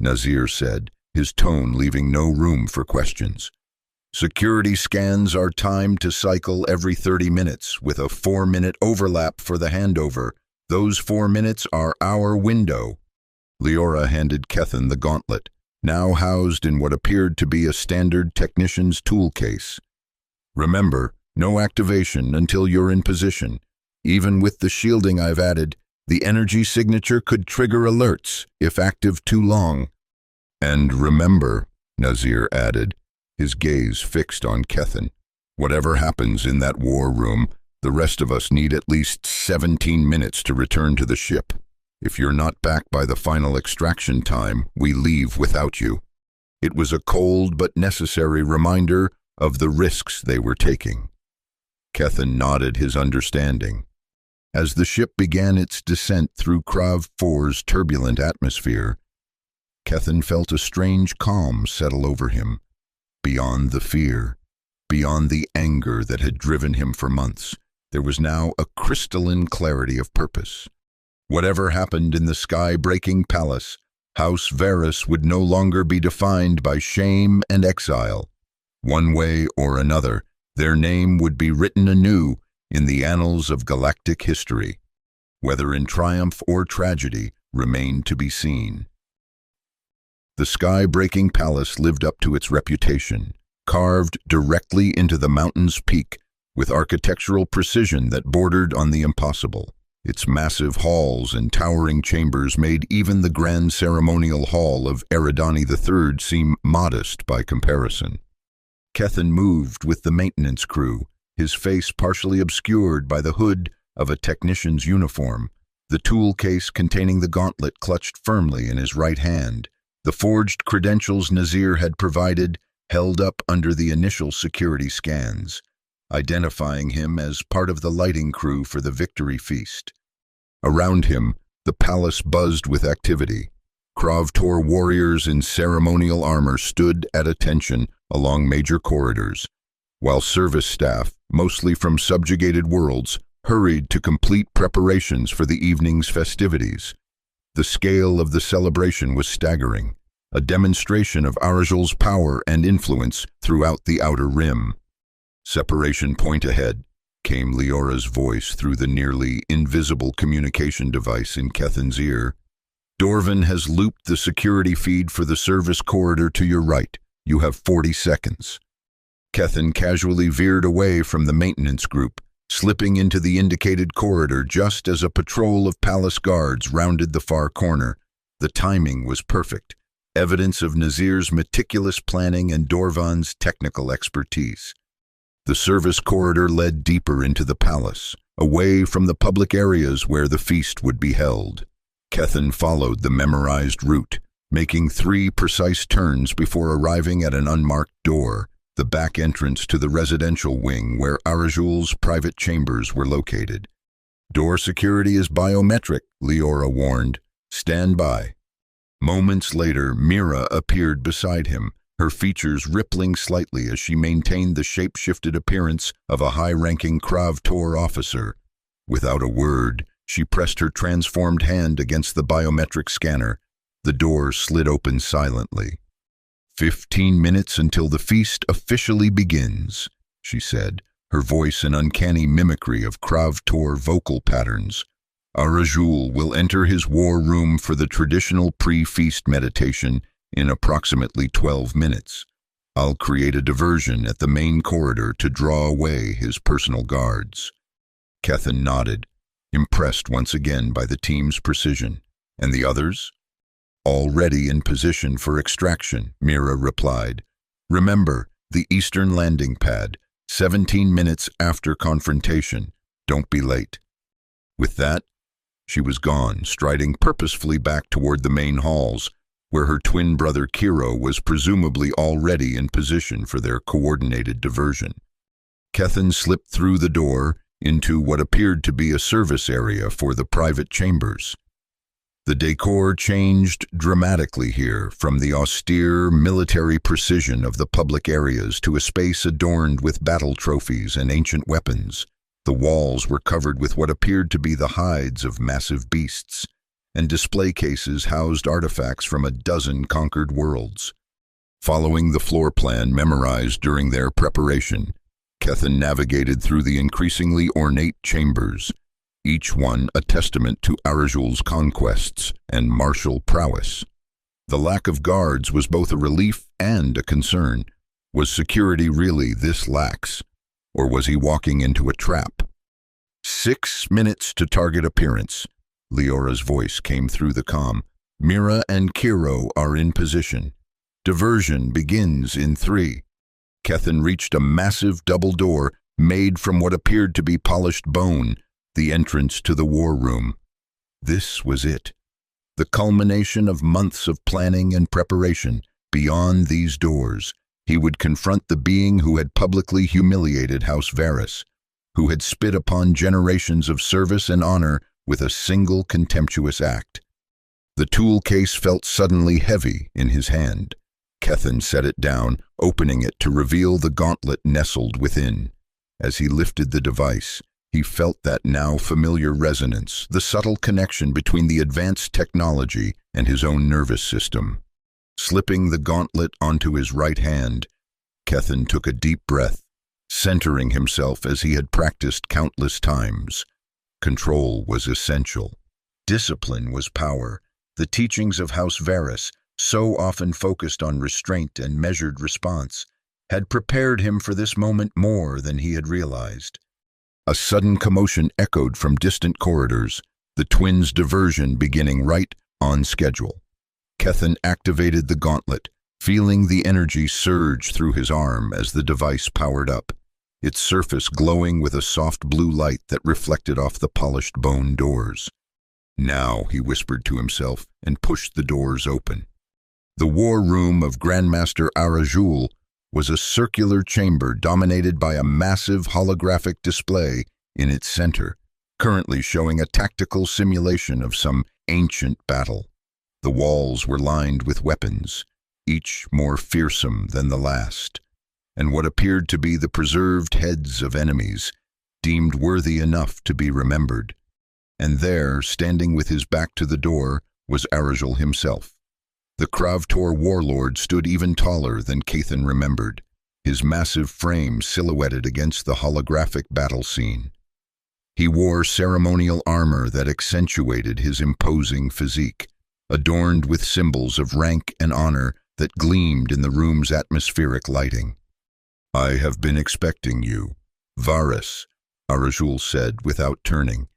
Nazir said, his tone leaving no room for questions. "Security scans are timed to cycle every 30 minutes, with a 4-minute overlap for the handover. Those 4 minutes are our window." Leora handed Kethan the gauntlet, now housed in what appeared to be a standard technician's tool case. "Remember, no activation until you're in position. Even with the shielding I've added, the energy signature could trigger alerts if active too long." "And remember," Nazir added, his gaze fixed on Kethan, "whatever happens in that war room, the rest of us need at least 17 minutes to return to the ship. If you're not back by the final extraction time, we leave without you." It was a cold but necessary reminder of the risks they were taking. Kethan nodded his understanding. As the ship began its descent through Krav 4's turbulent atmosphere, Kethan felt a strange calm settle over him. Beyond the fear, beyond the anger that had driven him for months, there was now a crystalline clarity of purpose. Whatever happened in the sky-breaking palace, House Varys would no longer be defined by shame and exile. One way or another, their name would be written anew in the annals of galactic history. Whether in triumph or tragedy remained to be seen. The sky-breaking palace lived up to its reputation, carved directly into the mountain's peak with architectural precision that bordered on the impossible. Its massive halls and towering chambers made even the grand ceremonial hall of Eridani III seem modest by comparison. Kethan moved with the maintenance crew, his face partially obscured by the hood of a technician's uniform, the tool case containing the gauntlet clutched firmly in his right hand. The forged credentials Nazir had provided held up under the initial security scans, identifying him as part of the lighting crew for the victory feast. Around him, the palace buzzed with activity. Kravtor warriors in ceremonial armor stood at attention along major corridors, while service staff, mostly from subjugated worlds, hurried to complete preparations for the evening's festivities. The scale of the celebration was staggering, a demonstration of Arjel's power and influence throughout the Outer Rim. "Separation point ahead," came Leora's voice through the nearly invisible communication device in Kethan's ear. Dorvan has looped the security feed for the service corridor to your right. You have 40 seconds. Kethin casually veered away from the maintenance group, slipping into the indicated corridor just as a patrol of palace guards rounded the far corner. The timing was perfect, evidence of Nazir's meticulous planning and Dorvan's technical expertise. The service corridor led deeper into the palace, away from the public areas where the feast would be held. Kethin followed the memorized route, making 3 precise turns before arriving at an unmarked door, the back entrance to the residential wing where Arajul's private chambers were located. Door security is biometric, Leora warned. Stand by. Moments later, Mira appeared beside him, her features rippling slightly as she maintained the shape-shifted appearance of a high-ranking Krav-Tor officer. Without a word, she pressed her transformed hand against the biometric scanner. The door slid open silently. 15 minutes until the feast officially begins, she said, her voice an uncanny mimicry of Krav-Tor vocal patterns. Arajul will enter his war room for the traditional pre-feast meditation in approximately 12 minutes. I'll create a diversion at the main corridor to draw away his personal guards. Kethin nodded, impressed once again by the team's precision. And the others? Already in position for extraction, Mira replied. Remember, the eastern landing pad, 17 minutes after confrontation. Don't be late. With that, she was gone, striding purposefully back toward the main halls, where her twin brother Kiro was presumably already in position for their coordinated diversion. Kethin slipped through the door into what appeared to be a service area for the private chambers. The decor changed dramatically here, from the austere military precision of the public areas to a space adorned with battle trophies and ancient weapons. The walls were covered with what appeared to be the hides of massive beasts, and display cases housed artifacts from a dozen conquered worlds. Following the floor plan memorized during their preparation, Kethin navigated through the increasingly ornate chambers, each one a testament to Arajul's conquests and martial prowess. The lack of guards was both a relief and a concern. Was security really this lax, or was he walking into a trap? 6 minutes to target appearance. Leora's voice came through the comm. Mira and Kiro are in position. Diversion begins in 3. Kethin reached a massive double door made from what appeared to be polished bone, the entrance to the war room. This was it. The culmination of months of planning and preparation. Beyond these doors, he would confront the being who had publicly humiliated House Varys, who had spit upon generations of service and honor with a single contemptuous act. The tool case felt suddenly heavy in his hand. Kethin set it down, opening it to reveal the gauntlet nestled within. As he lifted the device, he felt that now familiar resonance, the subtle connection between the advanced technology and his own nervous system. Slipping the gauntlet onto his right hand, Kethin took a deep breath, centering himself as he had practiced countless times. Control was essential. Discipline was power. The teachings of House Varys, so often focused on restraint and measured response, had prepared him for this moment more than he had realized. A sudden commotion echoed from distant corridors, the twins' diversion beginning right on schedule. Kethin activated the gauntlet, feeling the energy surge through his arm as the device powered up, its surface glowing with a soft blue light that reflected off the polished bone doors. Now, he whispered to himself and pushed the doors open. The war room of Grandmaster Arajul was a circular chamber dominated by a massive holographic display in its center, currently showing a tactical simulation of some ancient battle. The walls were lined with weapons, each more fearsome than the last, and what appeared to be the preserved heads of enemies, deemed worthy enough to be remembered. And there, standing with his back to the door, was Arajul himself. The Krav-Tor Warlord stood even taller than Kethin remembered, his massive frame silhouetted against the holographic battle scene. He wore ceremonial armor that accentuated his imposing physique, adorned with symbols of rank and honor that gleamed in the room's atmospheric lighting. "I have been expecting you, Varus," Arajul said without turning,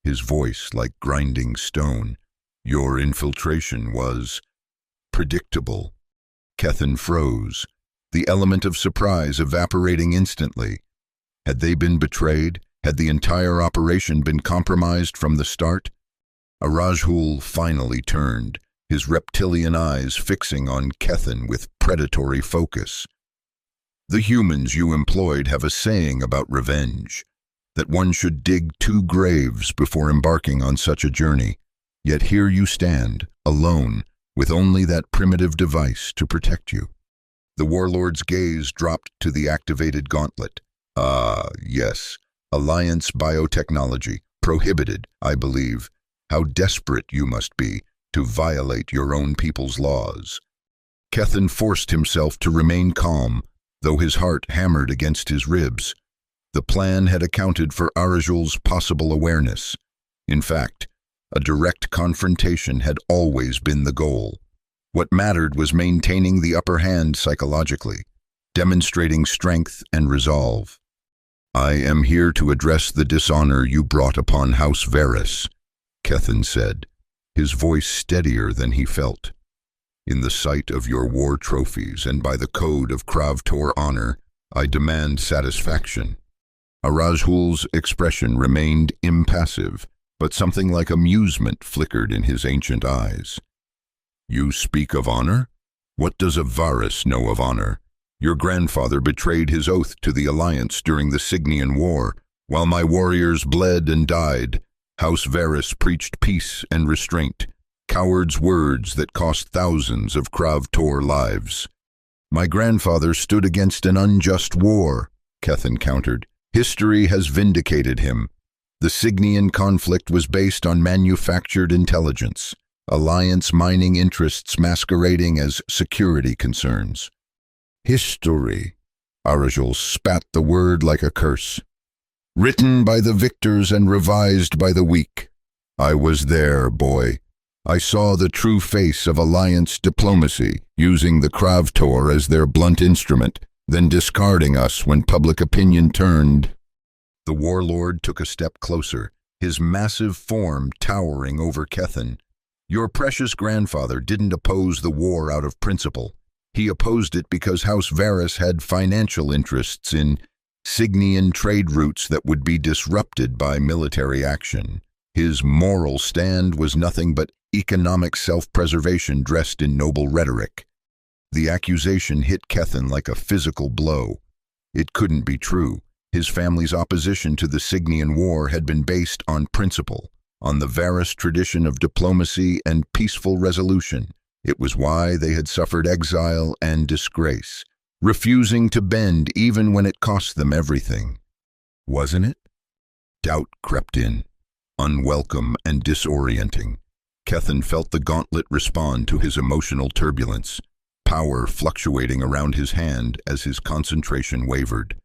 his voice like grinding stone. "Your infiltration was predictable." Kethen froze, the element of surprise evaporating instantly. Had they been betrayed? Had the entire operation been compromised from the start? Arajul finally turned, his reptilian eyes fixing on Kethen with predatory focus. "The humans you employed have a saying about revenge, that one should dig 2 graves before embarking on such a journey. Yet here you stand, alone, with only that primitive device to protect you." The Warlord's gaze dropped to the activated gauntlet. "Ah, yes, Alliance biotechnology, prohibited, I believe. How desperate you must be to violate your own people's laws." Kethen forced himself to remain calm, though his heart hammered against his ribs. The plan had accounted for Arajul's possible awareness. In fact, a direct confrontation had always been the goal. What mattered was maintaining the upper hand psychologically, demonstrating strength and resolve. "I am here to address the dishonor you brought upon House Varus," Kethen said, his voice steadier than he felt. "In the sight of your war trophies and by the code of Kravtor honor, I demand satisfaction." Arajul's expression remained impassive, but something like amusement flickered in his ancient eyes. "You speak of honor? What does a Varus know of honor? Your grandfather betrayed his oath to the Alliance during the Signian War. While my warriors bled and died, House Varus preached peace and restraint, cowards' words that cost thousands of Kravtor lives." "My grandfather stood against an unjust war," Kethen countered. "History has vindicated him. The Signian conflict was based on manufactured intelligence, Alliance mining interests masquerading as security concerns." "History," Arajul spat the word like a curse. "Written by the victors and revised by the weak. I was there, boy. I saw the true face of Alliance diplomacy, using the Kravtor as their blunt instrument, then discarding us when public opinion turned." The Warlord took a step closer, his massive form towering over Kethen. "Your precious grandfather didn't oppose the war out of principle. He opposed it because House Varus had financial interests in Signian trade routes that would be disrupted by military action. His moral stand was nothing but economic self-preservation dressed in noble rhetoric." The accusation hit Kethen like a physical blow. It couldn't be true. His family's opposition to the Signian War had been based on principle, on the Varus tradition of diplomacy and peaceful resolution. It was why they had suffered exile and disgrace, refusing to bend even when it cost them everything. Wasn't it? Doubt crept in, unwelcome and disorienting. Kethen felt the gauntlet respond to his emotional turbulence, power fluctuating around his hand as his concentration wavered.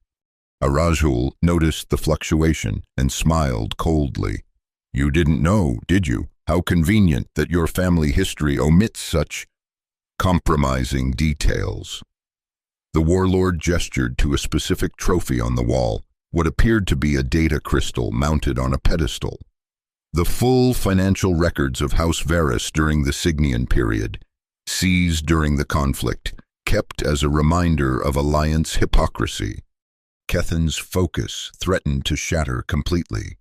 Arajul noticed the fluctuation and smiled coldly. "You didn't know, did you? How convenient that your family history omits such compromising details." The Warlord gestured to a specific trophy on the wall, what appeared to be a data crystal mounted on a pedestal. The full financial records of House Varus during the Signian period, seized during the conflict, kept as a reminder of Alliance hypocrisy. Kethen's focus threatened to shatter completely.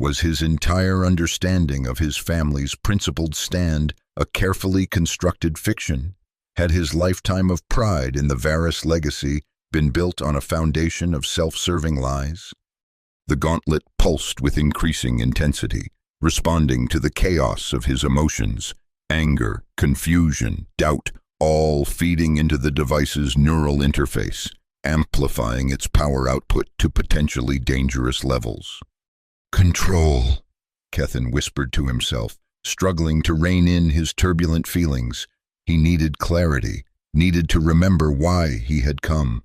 Was his entire understanding of his family's principled stand a carefully constructed fiction? Had his lifetime of pride in the Varus legacy been built on a foundation of self-serving lies? The gauntlet pulsed with increasing intensity, responding to the chaos of his emotions, anger, confusion, doubt, all feeding into the device's neural interface, amplifying its power output to potentially dangerous levels. "Control," Kethen whispered to himself, struggling to rein in his turbulent feelings. He needed clarity, needed to remember why he had come.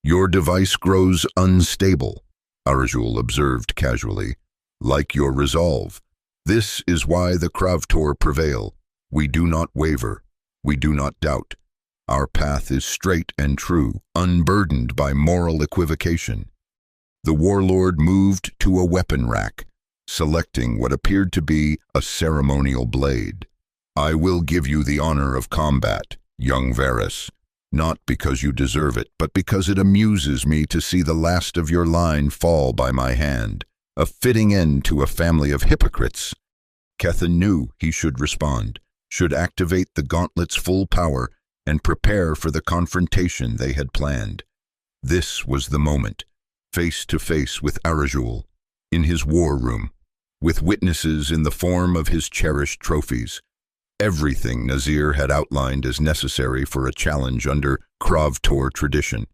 "Your device grows unstable," Arajul observed casually, "like your resolve. This is why the Kravtor prevail. We do not waver. We do not doubt. Our path is straight and true, unburdened by moral equivocation. The warlord moved to a weapon rack, selecting what appeared to be a ceremonial blade. I will give you the honor of combat, young Varus, not because you deserve it, but because it amuses me to see the last of your line fall by my hand, a fitting end to a family of hypocrites. Kethin knew he should respond, should activate the gauntlet's full power and prepare for the confrontation they had planned. This was the moment, face to face with Arajul, in his war room, with witnesses in the form of his cherished trophies. Everything Nazir had outlined as necessary for a challenge under Kravtor tradition.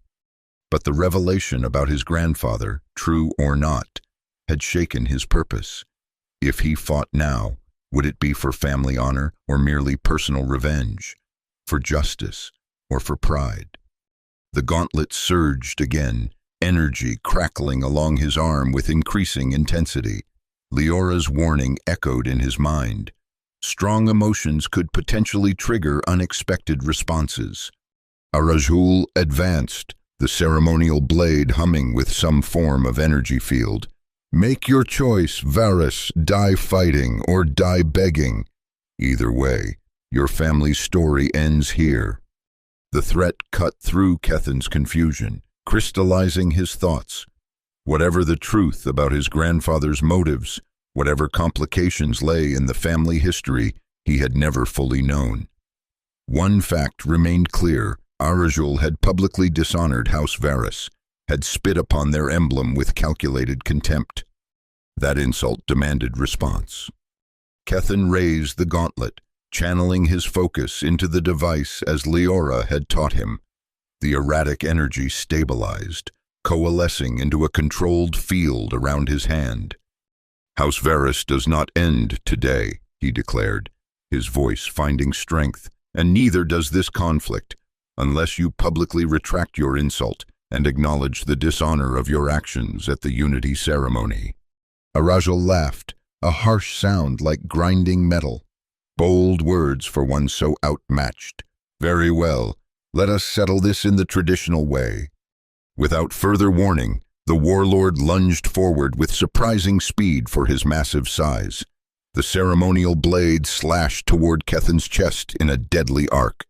But the revelation about his grandfather, true or not, had shaken his purpose. If he fought now, would it be for family honor or merely personal revenge, for justice or for pride? The gauntlet surged again, energy crackling along his arm with increasing intensity. Leora's warning echoed in his mind. Strong emotions could potentially trigger unexpected responses. Arajul advanced, the ceremonial blade humming with some form of energy field. Make your choice, Varus, die fighting or die begging. Either way, your family's story ends here. The threat cut through Kethin's confusion, crystallizing his thoughts. Whatever the truth about his grandfather's motives, whatever complications lay in the family history, he had never fully known. One fact remained clear: Arajul had publicly dishonored House Varus, had spit upon their emblem with calculated contempt. That insult demanded response. Kethin raised the gauntlet, channeling his focus into the device as Leora had taught him. The erratic energy stabilized, coalescing into a controlled field around his hand. House Varus does not end today, he declared, his voice finding strength, and neither does this conflict, unless you publicly retract your insult and acknowledge the dishonor of your actions at the unity ceremony. Arajul laughed, a harsh sound like grinding metal. Bold words for one so outmatched. Very well, let us settle this in the traditional way. Without further warning, the warlord lunged forward with surprising speed for his massive size. The ceremonial blade slashed toward Kethin's chest in a deadly arc.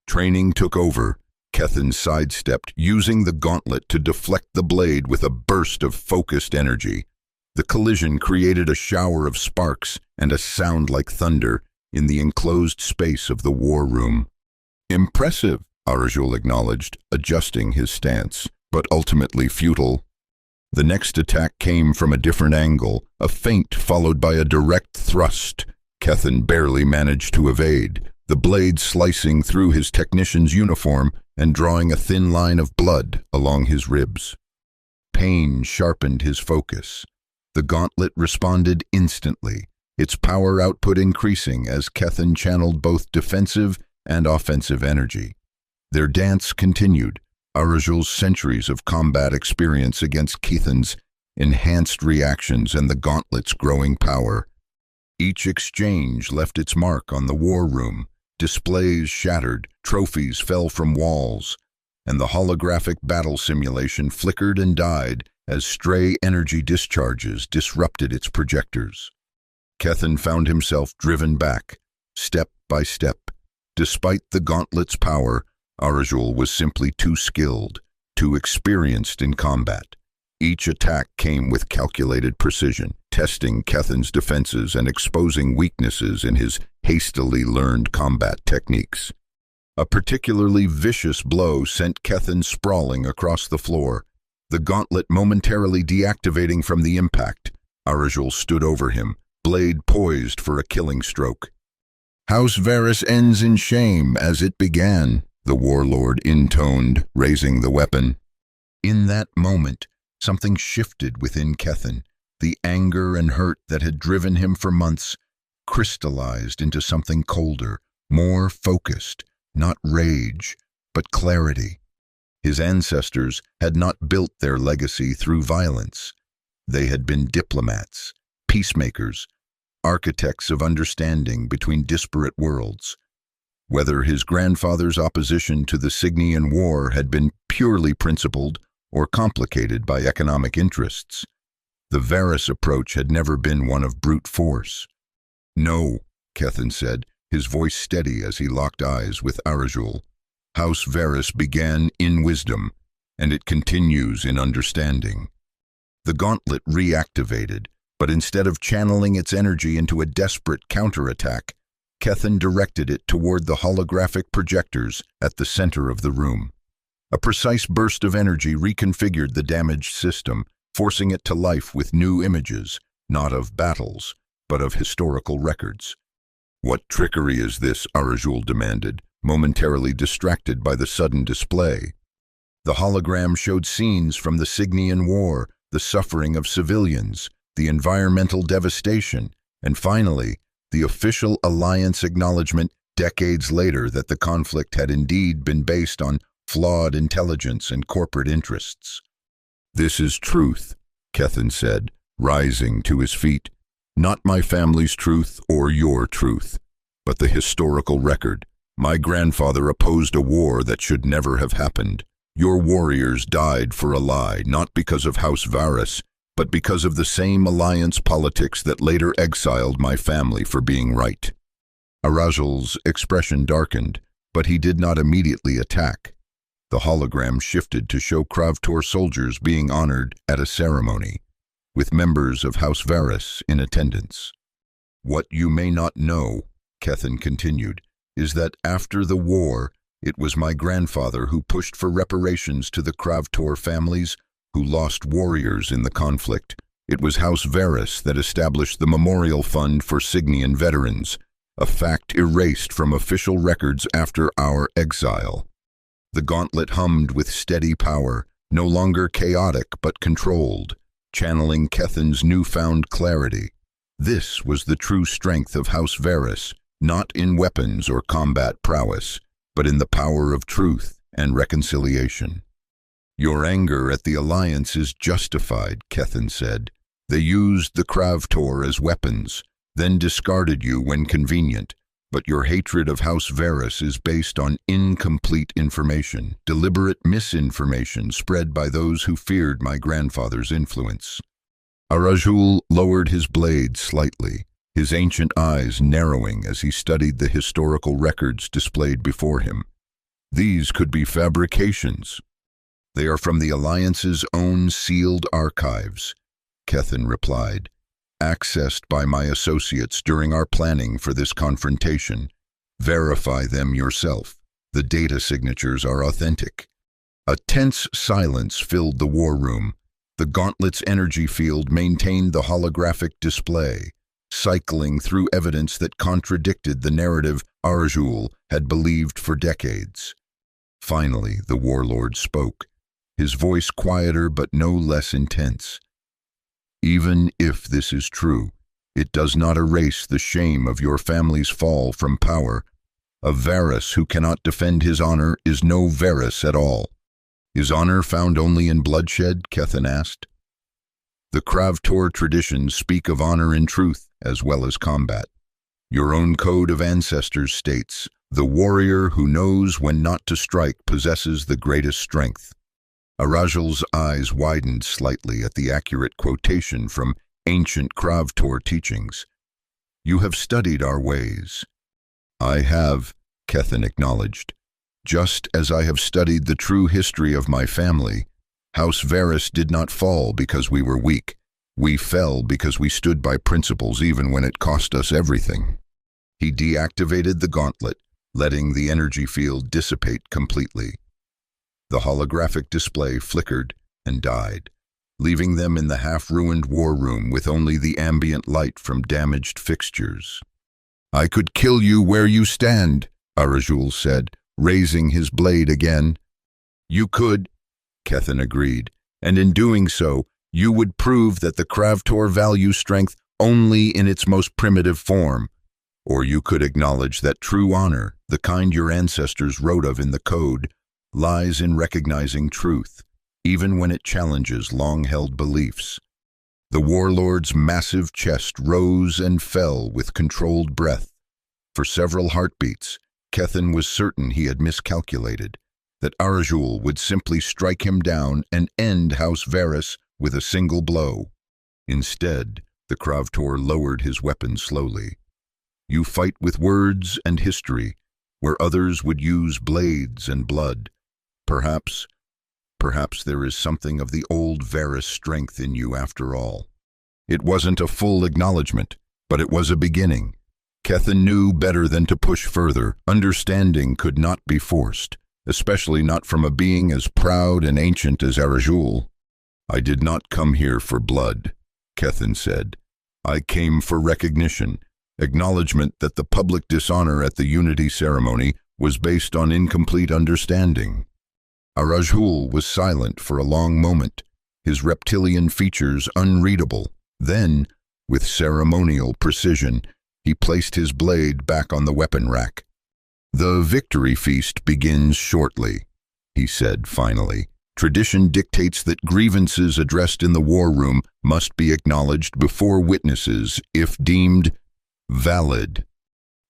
Training took over. Kethin sidestepped, using the gauntlet to deflect the blade with a burst of focused energy. The collision created a shower of sparks and a sound like thunder in the enclosed space of the war room. Impressive, Arajul acknowledged, adjusting his stance, but ultimately futile. The next attack came from a different angle, a feint followed by a direct thrust. Kethin barely managed to evade, the blade slicing through his technician's uniform and drawing a thin line of blood along his ribs. Pain sharpened his focus. The gauntlet responded instantly, its power output increasing as Kethin channeled both defensive and offensive energy. Their dance continued, Arajul's centuries of combat experience against Kethin's enhanced reactions and the gauntlet's growing power. Each exchange left its mark on the war room. Displays shattered, trophies fell from walls, and the holographic battle simulation flickered and died as stray energy discharges disrupted its projectors. Kethin found himself driven back, step by step. Despite the gauntlet's power, Arajul was simply too skilled, too experienced in combat. Each attack came with calculated precision, testing Kethin's defenses and exposing weaknesses in his hastily learned combat techniques. A particularly vicious blow sent Kethin sprawling across the floor, the gauntlet momentarily deactivating from the impact. Arajul stood over him, blade poised for a killing stroke. House Varus ends in shame as it began, the warlord intoned, raising the weapon. In that moment, something shifted within Kethin. The anger and hurt that had driven him for months crystallized into something colder, more focused, not rage, but clarity. His ancestors had not built their legacy through violence. They had been diplomats, peacemakers, architects of understanding between disparate worlds. Whether his grandfather's opposition to the Signian War had been purely principled or complicated by economic interests, the Varys approach had never been one of brute force. "No," Kethin said, his voice steady as he locked eyes with Arajul. "House Varys began in wisdom, and it continues in understanding." The gauntlet reactivated, but instead of channeling its energy into a desperate counterattack, Kethin directed it toward the holographic projectors at the center of the room. A precise burst of energy reconfigured the damaged system, forcing it to life with new images, not of battles, but of historical records. "What trickery is this?" Arajul demanded, momentarily distracted by the sudden display. The hologram showed scenes from the Signian War, the suffering of civilians, the environmental devastation, and finally, the official alliance acknowledgement decades later that the conflict had indeed been based on flawed intelligence and corporate interests. "This is truth," Kethin said, rising to his feet. "Not my family's truth or your truth, but the historical record. My grandfather opposed a war that should never have happened. Your warriors died for a lie, not because of House Varys, but because of the same alliance politics that later exiled my family for being right." Arajul's expression darkened, but he did not immediately attack. The hologram shifted to show Kravtor soldiers being honored at a ceremony, with members of House Varys in attendance. "What you may not know," Kethin continued, "is that after the war, it was my grandfather who pushed for reparations to the Kravtor families who lost warriors in the conflict. It was House Varys that established the Memorial Fund for Signian veterans, a fact erased from official records after our exile." The gauntlet hummed with steady power, no longer chaotic but controlled, channeling Kethin's newfound clarity. This was the true strength of House Varys, not in weapons or combat prowess, but in the power of truth and reconciliation. "Your anger at the Alliance is justified," Kethin said. "They used the Kravtor as weapons, then discarded you when convenient. But your hatred of House Varys is based on incomplete information, deliberate misinformation spread by those who feared my grandfather's influence." Arajul lowered his blade slightly, his ancient eyes narrowing as he studied the historical records displayed before him. "These could be fabrications." "They are from the Alliance's own sealed archives," Kethin replied, "accessed by my associates during our planning for this confrontation. Verify them yourself. The data signatures are authentic." A tense silence filled the war room. The gauntlet's energy field maintained the holographic display, cycling through evidence that contradicted the narrative Arajul had believed for decades. Finally, the Warlord spoke, his voice quieter but no less intense. "Even if this is true, it does not erase the shame of your family's fall from power. A Varys who cannot defend his honor is no Varys at all." "Is honor found only in bloodshed?" Kethin asked. "The Kravtor traditions speak of honor in truth as well as combat. Your own code of ancestors states, 'The warrior who knows when not to strike possesses the greatest strength.'" Arajul's eyes widened slightly at the accurate quotation from ancient Kravtor teachings. "You have studied our ways." "I have," Kethin acknowledged. "Just as I have studied the true history of my family. House Varys did not fall because we were weak. We fell because we stood by principles even when it cost us everything." He deactivated the gauntlet, letting the energy field dissipate completely. The holographic display flickered and died, leaving them in the half-ruined war room with only the ambient light from damaged fixtures. "I could kill you where you stand," Arajul said, raising his blade again. "You could," Kethin agreed, "and in doing so, you would prove that the Kravtor value strength only in its most primitive form. Or you could acknowledge that true honor, the kind your ancestors wrote of in the code, lies in recognizing truth, even when it challenges long-held beliefs." The Warlord's massive chest rose and fell with controlled breath. For several heartbeats, Kethin was certain he had miscalculated, that Arajul would simply strike him down and end House Varys with a single blow. Instead, the Kravtor lowered his weapon slowly. You fight with words and history, where others would use blades and blood. Perhaps there is something of the old Varys strength in you after all. It wasn't a full acknowledgement, but it was a beginning. Kethin knew better than to push further. Understanding could not be forced, especially not from a being as proud and ancient as Arajul. I did not come here for blood, Kethin said. I came for recognition, acknowledgement that the public dishonor at the unity ceremony was based on incomplete understanding. Arajul was silent for a long moment, his reptilian features unreadable. Then, with ceremonial precision, he placed his blade back on the weapon rack. The victory feast begins shortly, he said finally. Tradition dictates that grievances addressed in the war room must be acknowledged before witnesses, if deemed valid.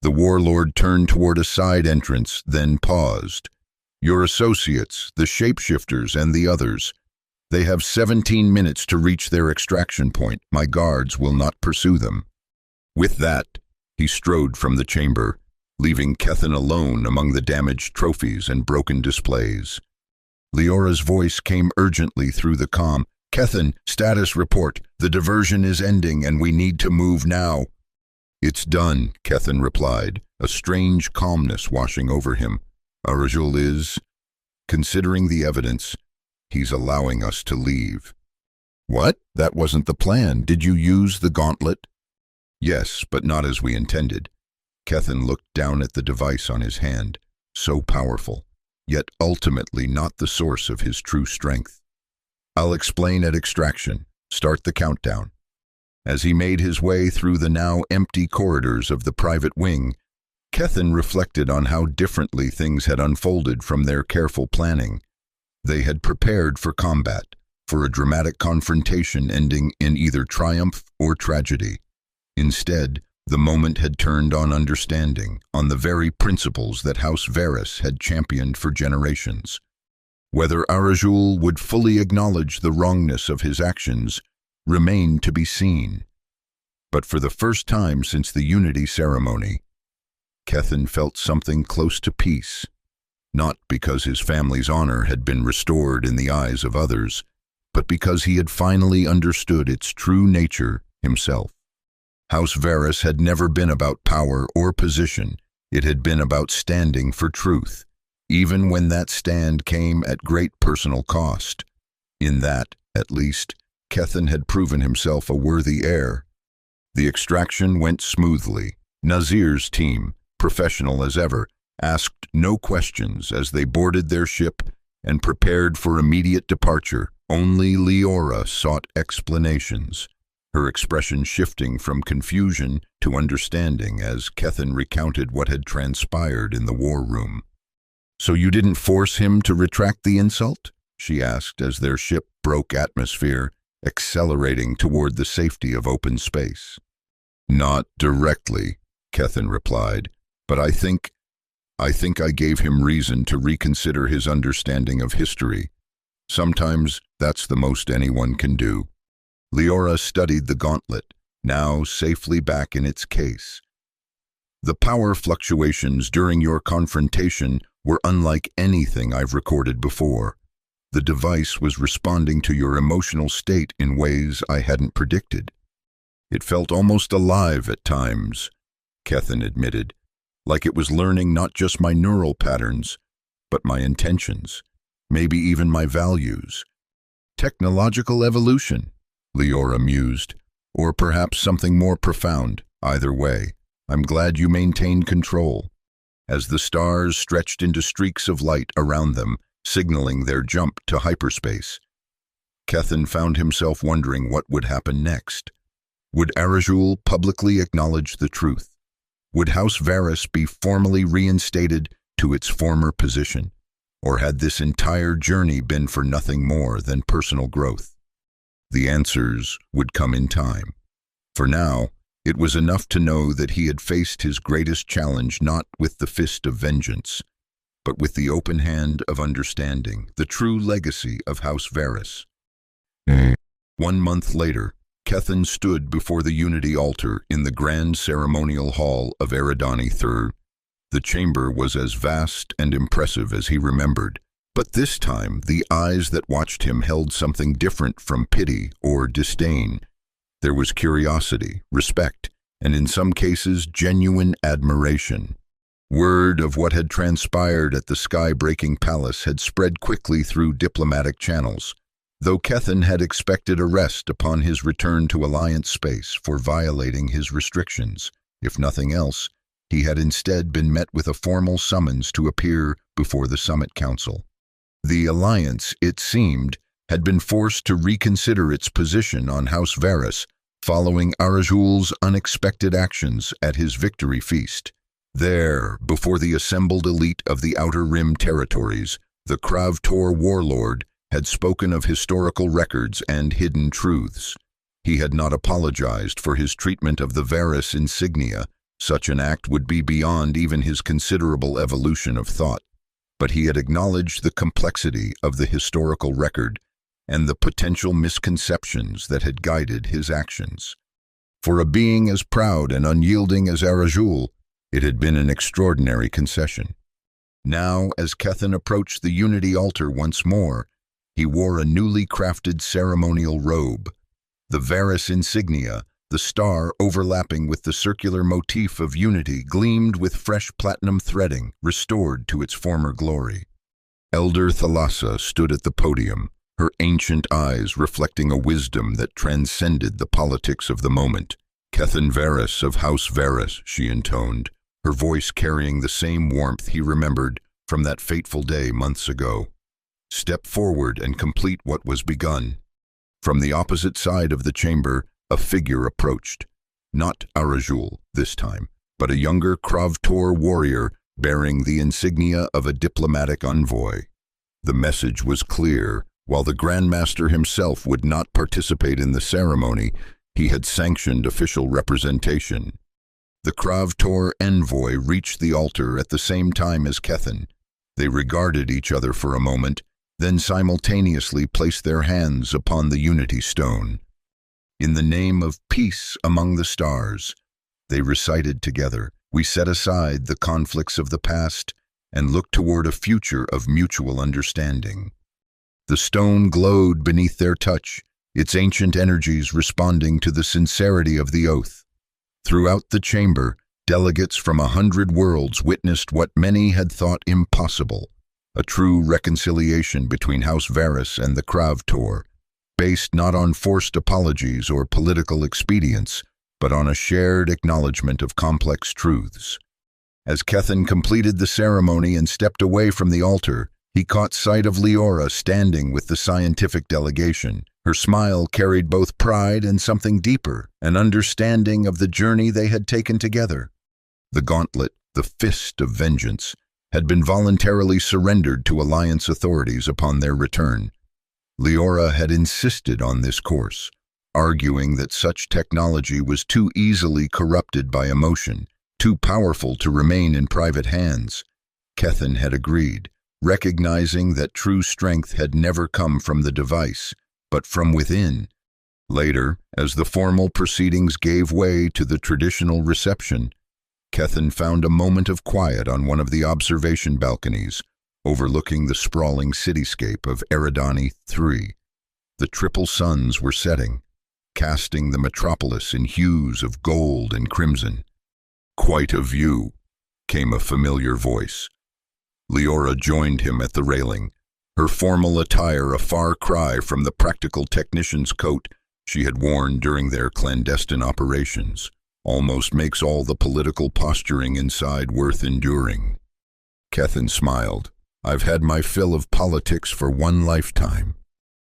The Warlord turned toward a side entrance, then paused. Your associates, the shapeshifters and the others, they have 17 minutes to reach their extraction point. My guards will not pursue them. With that, he strode from the chamber, leaving Kethin alone among the damaged trophies and broken displays. Leora's voice came urgently through the comm. Kethin, status report. The diversion is ending and we need to move now. It's done, Kethin replied, a strange calmness washing over him. Arajul is, considering the evidence, he's allowing us to leave. What? That wasn't the plan. Did you use the gauntlet? Yes, but not as we intended. Kethin looked down at the device on his hand, so powerful, yet ultimately not the source of his true strength. I'll explain at extraction. Start the countdown. As he made his way through the now empty corridors of the private wing, Kethin reflected on how differently things had unfolded from their careful planning. They had prepared for combat, for a dramatic confrontation ending in either triumph or tragedy. Instead, the moment had turned on understanding, on the very principles that House Varys had championed for generations. Whether Arajul would fully acknowledge the wrongness of his actions remained to be seen. But for the first time since the unity ceremony, Kethin felt something close to peace, not because his family's honor had been restored in the eyes of others, but because he had finally understood its true nature himself. House Varys had never been about power or position. It had been about standing for truth, even when that stand came at great personal cost. In that, at least, Kethin had proven himself a worthy heir. The extraction went smoothly. Nazir's team, professional as ever, asked no questions as they boarded their ship and prepared for immediate departure. Only Leora sought explanations, her expression shifting from confusion to understanding as Kethin recounted what had transpired in the war room. So you didn't force him to retract the insult? She asked as their ship broke atmosphere, accelerating toward the safety of open space. Not directly, Kethin replied, but I think I gave him reason to reconsider his understanding of history. Sometimes that's the most anyone can do. Leora studied the gauntlet, now safely back in its case. The power fluctuations during your confrontation were unlike anything I've recorded before. The device was responding to your emotional state in ways I hadn't predicted. It felt almost alive at times, Kethin admitted, like it was learning not just my neural patterns, but my intentions, maybe even my values. Technological evolution, Leora mused, or perhaps something more profound. Either way, I'm glad you maintained control. As the stars stretched into streaks of light around them, signaling their jump to hyperspace, Kethin found himself wondering what would happen next. Would Arajul publicly acknowledge the truth? Would House Varys be formally reinstated to its former position? Or had this entire journey been for nothing more than personal growth? The answers would come in time. For now, it was enough to know that he had faced his greatest challenge not with the fist of vengeance, but with the open hand of understanding, the true legacy of House Varys. 1 month later, Kethin stood before the Unity altar in the grand ceremonial hall of Eridani III. The chamber was as vast and impressive as he remembered, but this time the eyes that watched him held something different from pity or disdain. There was curiosity, respect, and in some cases genuine admiration. Word of what had transpired at the sky-breaking palace had spread quickly through diplomatic channels, though Kethin had expected arrest upon his return to Alliance space for violating his restrictions. If nothing else, he had instead been met with a formal summons to appear before the Summit Council. The Alliance, it seemed, had been forced to reconsider its position on House Varys following Arajul's unexpected actions at his victory feast. There, before the assembled elite of the Outer Rim territories, the Kravtor Warlord had spoken of historical records and hidden truths. He had not apologized for his treatment of the Varys insignia. Such an act would be beyond even his considerable evolution of thought. But he had acknowledged the complexity of the historical record and the potential misconceptions that had guided his actions. For a being as proud and unyielding as Arajul, it had been an extraordinary concession. Now, as Kethin approached the Unity altar once more, he wore a newly crafted ceremonial robe. The Varys insignia, the star overlapping with the circular motif of Unity, gleamed with fresh platinum threading, restored to its former glory. Elder Thalassa stood at the podium, her ancient eyes reflecting a wisdom that transcended the politics of the moment. "Kethin Varys of House Varys," she intoned, her voice carrying the same warmth he remembered from that fateful day months ago. "Step forward and complete what was begun." From the opposite side of the chamber, a figure approached. Not Arajul this time, but a younger Kravtor warrior bearing the insignia of a diplomatic envoy. The message was clear. While the Grandmaster himself would not participate in the ceremony, he had sanctioned official representation. The Kravtor envoy reached the altar at the same time as Kethin. They regarded each other for a moment, then simultaneously placed their hands upon the Unity stone. "In the name of peace among the stars," they recited together, "we set aside the conflicts of the past and look toward a future of mutual understanding." The stone glowed beneath their touch, its ancient energies responding to the sincerity of the oath. Throughout the chamber, delegates from 100 worlds witnessed what many had thought impossible, a true reconciliation between House Varys and the Kravtor, based not on forced apologies or political expedients, but on a shared acknowledgement of complex truths. As Kethin completed the ceremony and stepped away from the altar, he caught sight of Leora standing with the scientific delegation. Her smile carried both pride and something deeper, an understanding of the journey they had taken together. The gauntlet, the fist of vengeance, had been voluntarily surrendered to Alliance authorities upon their return. Leora had insisted on this course, arguing that such technology was too easily corrupted by emotion, too powerful to remain in private hands. Kethin had agreed, recognizing that true strength had never come from the device, but from within. Later, as the formal proceedings gave way to the traditional reception, Kethin found a moment of quiet on one of the observation balconies, overlooking the sprawling cityscape of Eridani III. The triple suns were setting, casting the metropolis in hues of gold and crimson. "Quite a view," came a familiar voice. Leora joined him at the railing, her formal attire a far cry from the practical technician's coat she had worn during their clandestine operations. "Almost makes all the political posturing inside worth enduring." Kethin smiled. "I've had my fill of politics for one lifetime,"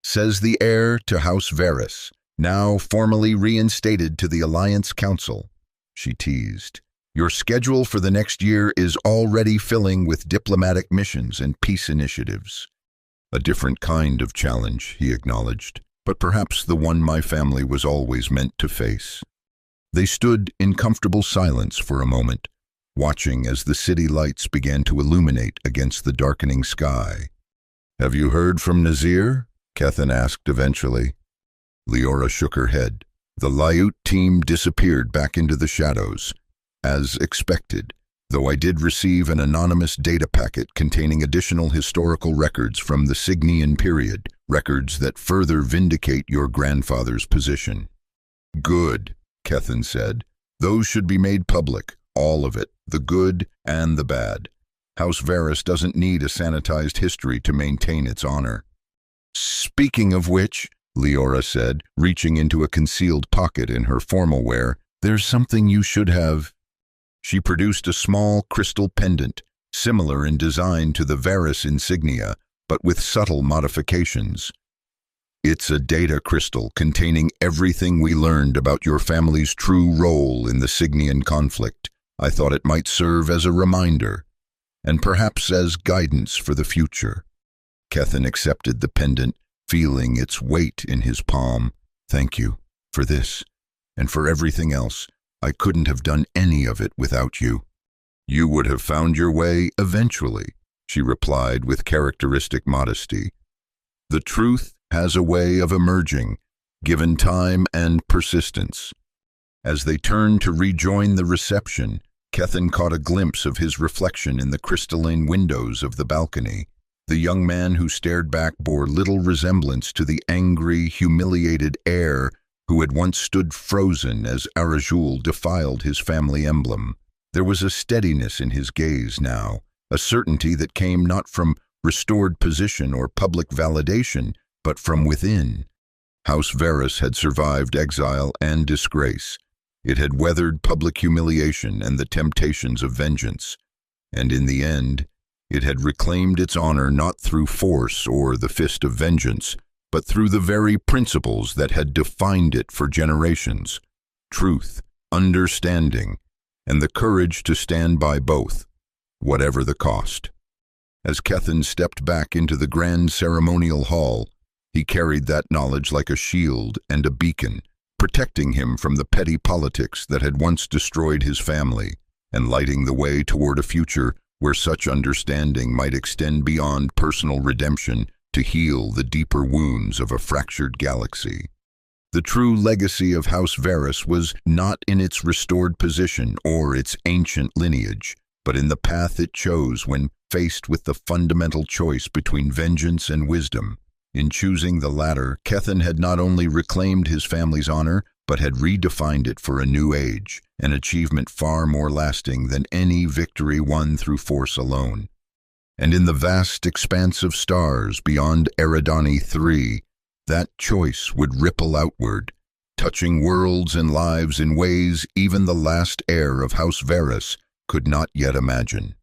says the heir to House Varys, now formally reinstated to the Alliance Council. She teased. "Your schedule for the next year is already filling with diplomatic missions and peace initiatives." "A different kind of challenge," he acknowledged. but perhaps the one my family was always meant to face. They stood in comfortable silence for a moment, watching as the city lights began to illuminate against the darkening sky. "Have you heard from Nazir?" Kethin asked eventually. Leora shook her head. The Lyut team disappeared back into the shadows, as expected, though I did receive an anonymous data packet containing additional historical records from the Signian period, records that further vindicate your grandfather's position. "Good," Kethin said. "Those should be made public, all of it, the good and the bad. House Varys doesn't need a sanitized history to maintain its honor." "Speaking of which," Leora said, reaching into a concealed pocket in her formal wear, "there's something you should have." She produced a small crystal pendant, similar in design to the Varys insignia, but with subtle modifications. "It's a data crystal containing everything we learned about your family's true role in the Signian conflict. I thought it might serve as a reminder, and perhaps as guidance for the future." Kethin accepted the pendant, feeling its weight in his palm. "Thank you for this, and for everything else. I couldn't have done any of it without you." "You would have found your way eventually," she replied with characteristic modesty. "The truth has a way of emerging, given time and persistence." As they turned to rejoin the reception, Kethin caught a glimpse of his reflection in the crystalline windows of the balcony. The young man who stared back bore little resemblance to the angry, humiliated heir who had once stood frozen as Arajul defiled his family emblem. There was a steadiness in his gaze now, a certainty that came not from restored position or public validation, but from within. House Varys had survived exile and disgrace. It had weathered public humiliation and the temptations of vengeance, and in the end, it had reclaimed its honor not through force or the fist of vengeance, but through the very principles that had defined it for generations: truth, understanding, and the courage to stand by both, whatever the cost. As Kethin stepped back into the grand ceremonial hall, he carried that knowledge like a shield and a beacon, protecting him from the petty politics that had once destroyed his family, and lighting the way toward a future where such understanding might extend beyond personal redemption to heal the deeper wounds of a fractured galaxy. The true legacy of House Varys was not in its restored position or its ancient lineage, but in the path it chose when faced with the fundamental choice between vengeance and wisdom. In choosing the latter, Kethin had not only reclaimed his family's honor, but had redefined it for a new age, an achievement far more lasting than any victory won through force alone. And in the vast expanse of stars beyond Eridani III, that choice would ripple outward, touching worlds and lives in ways even the last heir of House Varys could not yet imagine.